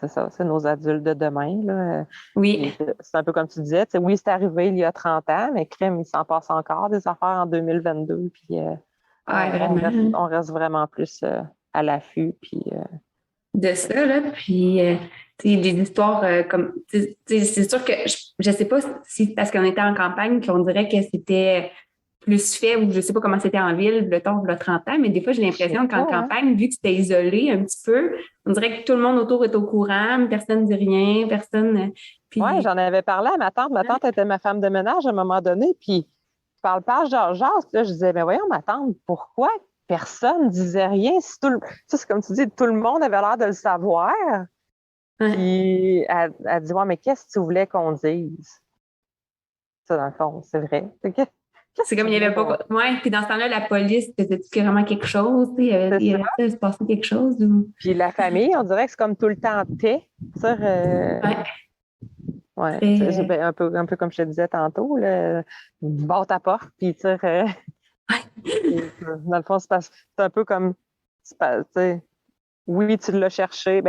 Speaker 3: c'est ça, c'est nos adultes de demain. Là.
Speaker 2: Oui.
Speaker 3: C'est un peu comme tu disais. Oui, c'est arrivé il y a 30 ans, mais crème, il s'en passe encore des affaires en 2022. Puis on reste vraiment plus à l'affût. Puis,
Speaker 2: de ça, là. Puis, des histoires comme. C'est sûr que je sais pas si parce qu'on était en campagne qu'on dirait que c'était plus fait ou je sais pas comment c'était en ville, le temps de 30 ans, mais des fois, j'ai l'impression qu'en campagne, vu que c'était isolé un petit peu, on dirait que tout le monde autour est au courant, personne ne dit rien, personne.
Speaker 3: Puis... Oui, j'en avais parlé à ma tante. Ma tante était ma femme de ménage à un moment donné, puis je parle pas à Georges. Là, je disais, mais voyons, ma tante, pourquoi personne ne disait rien? Si c'est comme tu dis, tout le monde avait l'air de le savoir. Puis elle dit, ouais, mais qu'est-ce que tu voulais qu'on dise? Ça, dans le fond, c'est vrai.
Speaker 2: C'est comme il n'y avait pas. Oui, puis dans ce temps-là, la police faisait-tu vraiment quelque chose? Il y avait se passé quelque chose? Ou...
Speaker 3: Puis la famille, on dirait que c'est comme tout le temps un peu comme je te disais tantôt, là, barre ta porte, puis tu sais, dans le fond, c'est un peu comme, oui, tu l'as cherché,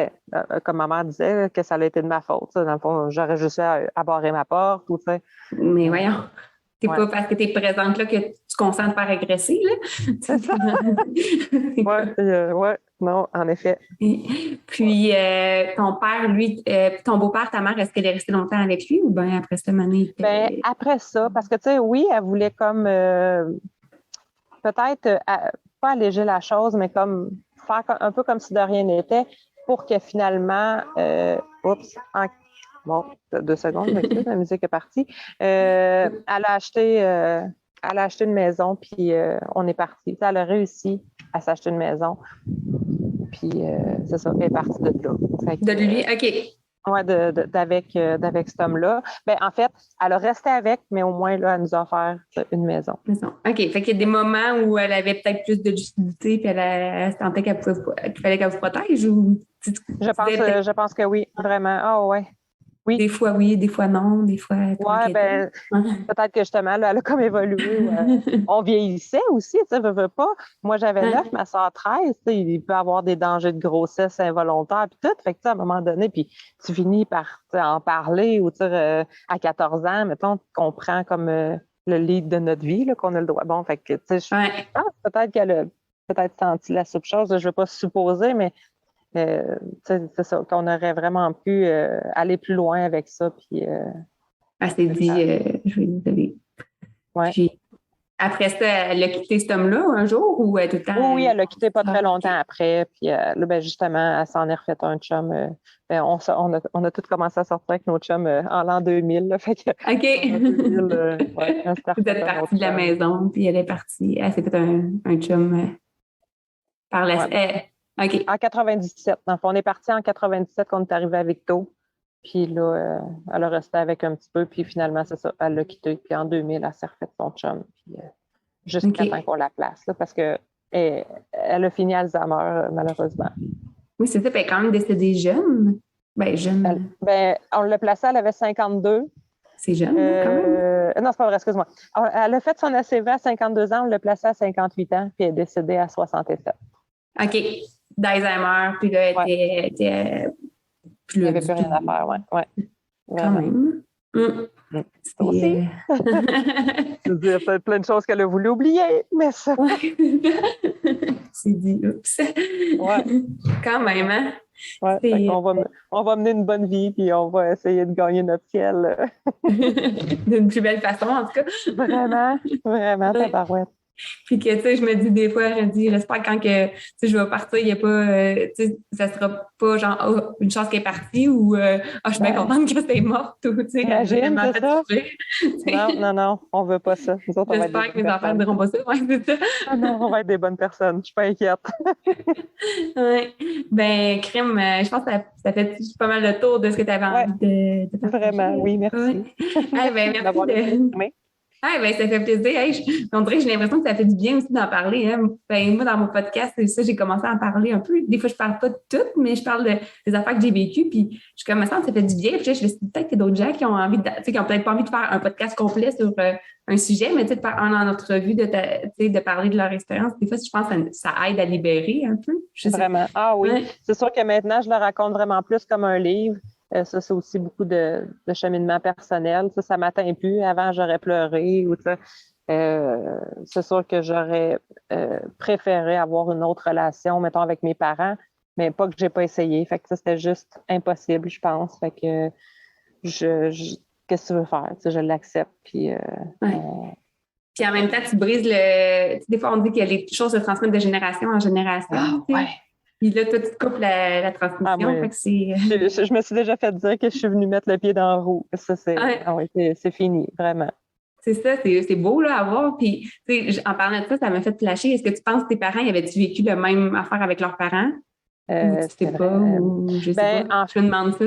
Speaker 3: comme ma mère disait, que ça a été de ma faute. Dans le fond, j'aurais juste à barrer ma porte, ou tu sais.
Speaker 2: Mais voyons. C'est pas parce que tu es présente là que tu consens de faire agresser, là.
Speaker 3: C'est ça. Non, en effet.
Speaker 2: Puis, ton père, lui, ton beau-père, ta mère, est-ce qu'elle est restée longtemps avec lui ou bien après cette année?
Speaker 3: Après ça, parce que, tu sais, oui, elle voulait comme, peut-être, pas alléger la chose, mais comme faire un peu comme si de rien n'était pour que finalement, bon, 2 secondes, la musique est partie. Elle a acheté une maison, puis on est parti. Elle a réussi à s'acheter une maison. Puis c'est ça, elle est partie de là.
Speaker 2: De lui, OK.
Speaker 3: Oui, d'avec cet homme-là. En fait, elle a resté avec, mais au moins, là, elle nous a offert une maison.
Speaker 2: OK. Fait qu'il y a des moments où elle avait peut-être plus de lucidité, puis elle sentait qu'il fallait qu'elle vous protège ou...
Speaker 3: Je pense que oui, vraiment. Ah, ouais. Oui.
Speaker 2: Des fois oui, des fois non, des fois...
Speaker 3: Oui, peut-être que justement, là, elle a comme évolué. On vieillissait aussi, tu sais, veux pas. Moi, j'avais 9, ma soeur 13, il peut y avoir des dangers de grossesse involontaire, puis tout. Fait que, à un moment donné, puis tu finis par en parler, ou à 14 ans, mettons, qu'on prend comme le lead de notre vie, là, qu'on a le droit. Bon, fait que, tu sais, je pense peut-être qu'elle peut-être senti la soupe chaude. Je ne veux pas supposer, mais c'est ça, qu'on aurait vraiment pu aller plus loin avec ça. Puis,
Speaker 2: Elle s'est dit, je vais désolée.
Speaker 3: ouais.
Speaker 2: Puis, après ça, elle a quitté cet homme-là un jour ou tout le temps?
Speaker 3: Oui, elle a quitté pas très longtemps
Speaker 2: okay.
Speaker 3: après. Puis là, ben, justement, elle s'en est refait un chum. Ben, on a tous commencé à sortir avec nos chums en l'an 2000. Là, fait que,
Speaker 2: OK.
Speaker 3: en 2000, ouais, elle s'est
Speaker 2: Vous
Speaker 3: refait
Speaker 2: êtes
Speaker 3: un
Speaker 2: partie
Speaker 3: autre
Speaker 2: de la
Speaker 3: chum.
Speaker 2: maison, puis elle est partie. Elle s'est fait un chum par la...
Speaker 3: Ouais.
Speaker 2: OK.
Speaker 3: En 97. Dans le fond, on est parti en 97 quand on est arrivé à Victo. Puis là, elle a resté avec un petit peu. Puis finalement, c'est ça, elle l'a quitté. Puis en 2000, elle s'est refait son chum. Puis jusqu'à temps qu'on la place. Là, parce que elle a fini Alzheimer, malheureusement.
Speaker 2: Oui, c'est ça. Puis elle est quand même décédée jeune. Ben, jeune.
Speaker 3: On l'a placée, elle avait 52.
Speaker 2: C'est jeune, quand même.
Speaker 3: Non, c'est pas vrai, excuse-moi. Elle a fait son ACV à 52 ans, on l'a placée à 58 ans, puis elle est décédée à 67.
Speaker 2: OK. D'Alzheimer, puis là, elle était
Speaker 3: plus. Il n'y avait plus rien à faire, oui. Ouais.
Speaker 2: Quand même.
Speaker 3: C'est aussi. Je veux dire, c'est plein de choses qu'elle a voulu oublier, mais ça.
Speaker 2: C'est dit, oups.
Speaker 3: Ouais.
Speaker 2: Quand même, hein?
Speaker 3: Ouais, on va mener une bonne vie, puis on va essayer de gagner notre ciel.
Speaker 2: D'une plus belle façon, en tout cas.
Speaker 3: Vraiment, tabarouette.
Speaker 2: Puis que, tu sais, je me dis des fois, j'espère quand que, tu sais, je vais partir, il n'y a pas, tu sais, ça sera pas genre, oh, une chance qu'elle est partie ou, je suis bien contente que c'est morte ou, tu sais,
Speaker 3: imagine, c'est ça? Non, on veut pas ça.
Speaker 2: J'espère que mes enfants ne diront pas ça, ouais, c'est ça.
Speaker 3: Ah non, on va être des bonnes personnes, je suis pas inquiète.
Speaker 2: Oui. Ben, Crème, je pense que ça fait pas mal le tour de ce que tu avais envie de partager.
Speaker 3: Vraiment, oui, merci.
Speaker 2: Ouais. Ben, merci Ah, ben, ça fait plaisir. On dirait que j'ai l'impression que ça fait du bien aussi d'en parler. Hein. Ben, moi, dans mon podcast, c'est ça, j'ai commencé à en parler un peu. Des fois, je parle pas de tout, mais je parle des affaires que j'ai vécues. Puis, je commence à ça fait du bien. Puis, je me suis dit, peut-être qu'il y a d'autres gens qui ont envie qui ont peut-être pas envie de faire un podcast complet sur un sujet, mais de faire en entrevue, de parler de leur expérience. Des fois, je pense que ça aide à libérer un peu.
Speaker 3: Vraiment. Ah oui. Ouais. C'est sûr que maintenant, je le raconte vraiment plus comme un livre. Ça, c'est aussi beaucoup de cheminement personnel. Ça m'atteint plus. Avant, j'aurais pleuré ou ça. C'est sûr que j'aurais préféré avoir une autre relation, mettons, avec mes parents, mais pas que j'ai pas essayé. Fait que ça, c'était juste impossible, je pense. Fait que qu'est-ce que tu veux faire? Je l'accepte. Puis,
Speaker 2: puis en même temps, tu brises des fois, on dit que les choses se transmettent de génération en génération.
Speaker 3: Ah, ouais.
Speaker 2: Puis là, toi, tu te coupes la transmission. Fait que
Speaker 3: je me suis déjà fait dire que je suis venue mettre le pied dans la roue. Ça, c'est fini, vraiment.
Speaker 2: C'est ça, c'est beau là, à voir. Puis, en parlant de ça m'a fait flasher. Est-ce que tu penses que tes parents avaient-tu vécu la même affaire avec leurs parents? Ou tu sais pas, ou je sais pas. Je me demande ça.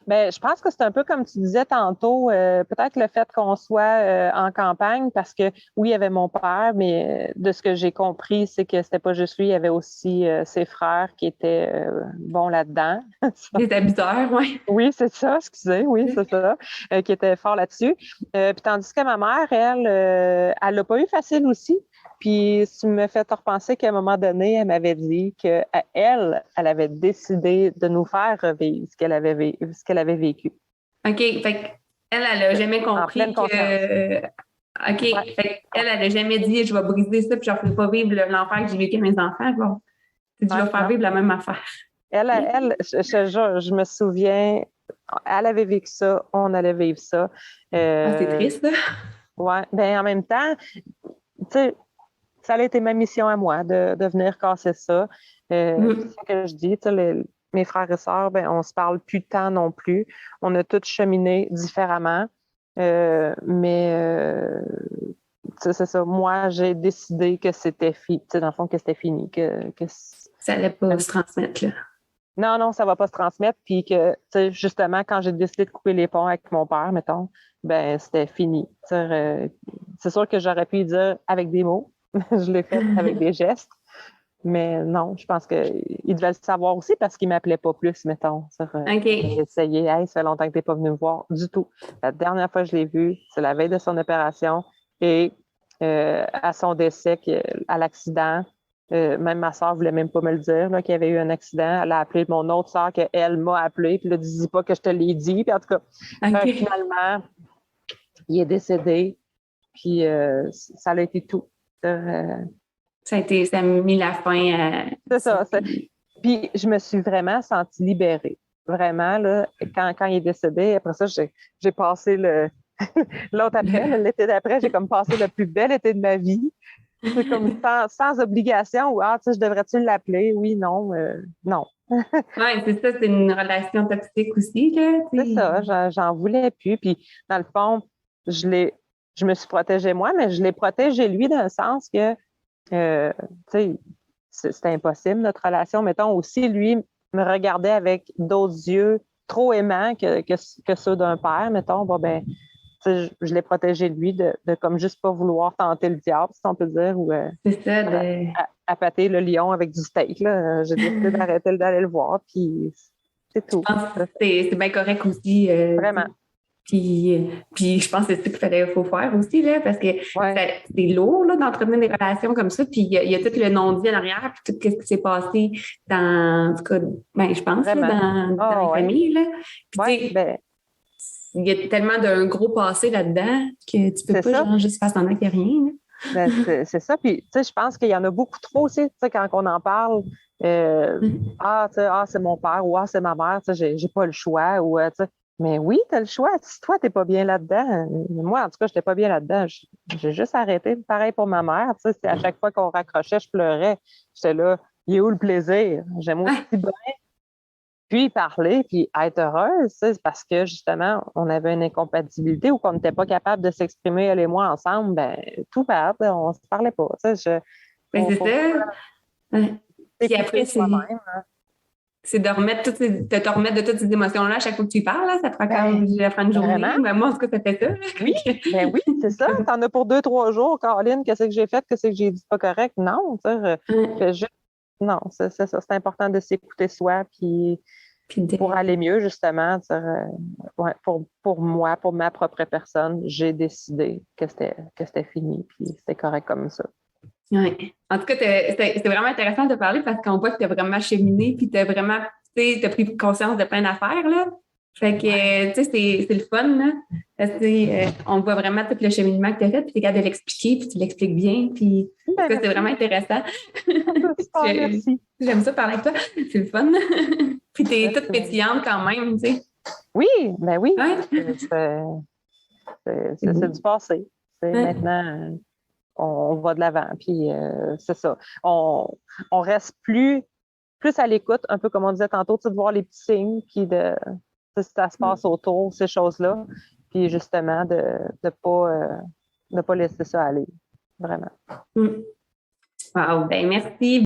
Speaker 3: Ben, je pense que c'est un peu comme tu disais tantôt, peut-être le fait qu'on soit en campagne, parce que oui, il y avait mon père, mais de ce que j'ai compris, c'est que c'était pas juste lui, il y avait aussi ses frères qui étaient bons là-dedans.
Speaker 2: Des habiteurs, oui.
Speaker 3: Oui, c'est ça, excusez, oui, c'est ça, qui étaient forts là-dessus. Puis tandis que ma mère, elle l'a pas eu facile aussi. Puis, tu me fais repenser qu'à un moment donné, elle m'avait dit qu'elle avait décidé de nous faire revivre ce qu'elle avait vécu.
Speaker 2: OK. Fait qu'elle n'a jamais compris que... OK. Ouais. Fait qu'elle n'a jamais dit « Je vais briser ça puis je ne ferai pas vivre l'enfer que j'ai vécu à mes enfants. » Bon, je vais faire vivre la même affaire.
Speaker 3: Je me souviens, elle avait vécu ça, on allait vivre ça.
Speaker 2: C'est triste, ça.
Speaker 3: Oui. Bien, en même temps, tu sais, ça a été ma mission à moi de venir casser ça. C'est ça que je dis. Mes frères et sœurs, ben, on ne se parle plus de temps non plus. On a tous cheminé différemment. Mais c'est ça. Moi, j'ai décidé que c'était fini. Dans le fond, que c'était fini. Que
Speaker 2: ça n'allait pas se transmettre, là.
Speaker 3: Non, ça ne va pas se transmettre. Puis que, justement, quand j'ai décidé de couper les ponts avec mon père, mettons, ben c'était fini. C'est sûr que j'aurais pu dire avec des mots. Je l'ai fait avec des gestes. Mais non, je pense qu'il devait le savoir aussi parce qu'il ne m'appelait pas plus, mettons. J'ai essayé. Hey, ça fait longtemps que tu n'es pas venu me voir du tout. La dernière fois que je l'ai vu, c'est la veille de son opération. Et à son décès, à l'accident, même ma soeur ne voulait même pas me le dire qu'il y avait eu un accident. Elle a appelé mon autre soeur qu'elle m'a appelé. Puis là, dis pas que je te l'ai dit. Puis en tout cas, finalement, il est décédé. Puis ça a été tout.
Speaker 2: Ça a mis la fin à...
Speaker 3: C'est ça. Puis je me suis vraiment sentie libérée. Vraiment, là, quand il est décédé, après ça, j'ai passé l'autre après, l'été d'après, j'ai comme passé le plus bel été de ma vie. C'est comme sans obligation ou tu sais, je devrais-tu l'appeler? Oui, non, non.
Speaker 2: Oui, c'est ça, c'est une relation toxique aussi, là.
Speaker 3: C'est ça, j'en voulais plus. Puis, dans le fond, je me suis protégée moi, mais je l'ai protégé lui dans le sens que, tu sais, c'était impossible, notre relation. Mettons aussi, lui me regardait avec d'autres yeux trop aimants que ceux d'un père, mettons. Bon, ben, je l'ai protégé lui de comme juste pas vouloir tenter le diable, si on peut dire, ou
Speaker 2: c'est ça,
Speaker 3: appâter le lion avec du steak. Là. J'ai décidé d'arrêter d'aller le voir, puis c'est tout.
Speaker 2: Je pense que c'est bien correct aussi.
Speaker 3: Vraiment.
Speaker 2: Puis je pense que c'est ça qu'il faut faire aussi, là, parce que c'est lourd là, d'entretenir des relations comme ça. Puis il y a tout le non-dit en arrière, puis tout ce qui s'est passé dans, en tout cas, je pense, là, dans les familles. Là. Puis il y a tellement d'un gros passé là-dedans que tu peux pas juste faire semblant qu'il n'y a rien.
Speaker 3: Ben, c'est ça. Puis, tu sais, je pense qu'il y en a beaucoup trop aussi, tu sais, quand on en parle. C'est mon père ou c'est ma mère, tu sais, j'ai pas le choix. Ou, tu sais, mais oui, tu as le choix. Si toi, tu n'es pas bien là-dedans. Moi, en tout cas, je n'étais pas bien là-dedans. J'ai juste arrêté. Pareil pour ma mère. Tu sais, à chaque fois qu'on raccrochait, je pleurais. J'étais là, il est où le plaisir? J'aime aussi bien. Puis parler, puis être heureuse, c'est parce que justement, on avait une incompatibilité ou qu'on n'était pas capable de s'exprimer, elle et moi, ensemble, ben tout bad, on ne se parlait pas.
Speaker 2: C'est ça. Puis après, c'est de remettre te remettre de toutes ces émotions-là à chaque fois que tu y parles, là, ça te prend quand même une journée. Mais moi, en tout cas, ça fait ça.
Speaker 3: Oui, oui, c'est ça. T'en as pour 2-3 jours, Caroline, qu'est-ce que j'ai fait, qu'est-ce que j'ai dit pas correct? Non, non, c'est ça. C'est important de s'écouter soi, puis pour aller mieux, justement, pour moi, pour ma propre personne, j'ai décidé que c'était fini, puis c'était correct comme ça.
Speaker 2: Oui. En tout cas, c'est vraiment intéressant de parler parce qu'on voit que tu as vraiment cheminé, puis tu as vraiment, tu as pris conscience de plein d'affaires, là. Fait que, tu sais, c'est le fun, là. On voit vraiment tout le cheminement que tu as fait, puis tu es capable de l'expliquer, puis tu l'expliques bien, puis c'est vraiment intéressant.
Speaker 3: Merci.
Speaker 2: J'aime ça parler avec toi. C'est le fun. Puis tu es toute pétillante quand même, tu sais.
Speaker 3: Oui, ben oui.
Speaker 2: Ouais.
Speaker 3: C'est du passé. Maintenant, on va de l'avant, puis c'est ça. On reste plus à l'écoute, un peu comme on disait tantôt, de voir les petits signes, puis ça se passe autour, ces choses-là, puis justement de ne pas laisser ça aller, vraiment.
Speaker 2: Wow, ben merci.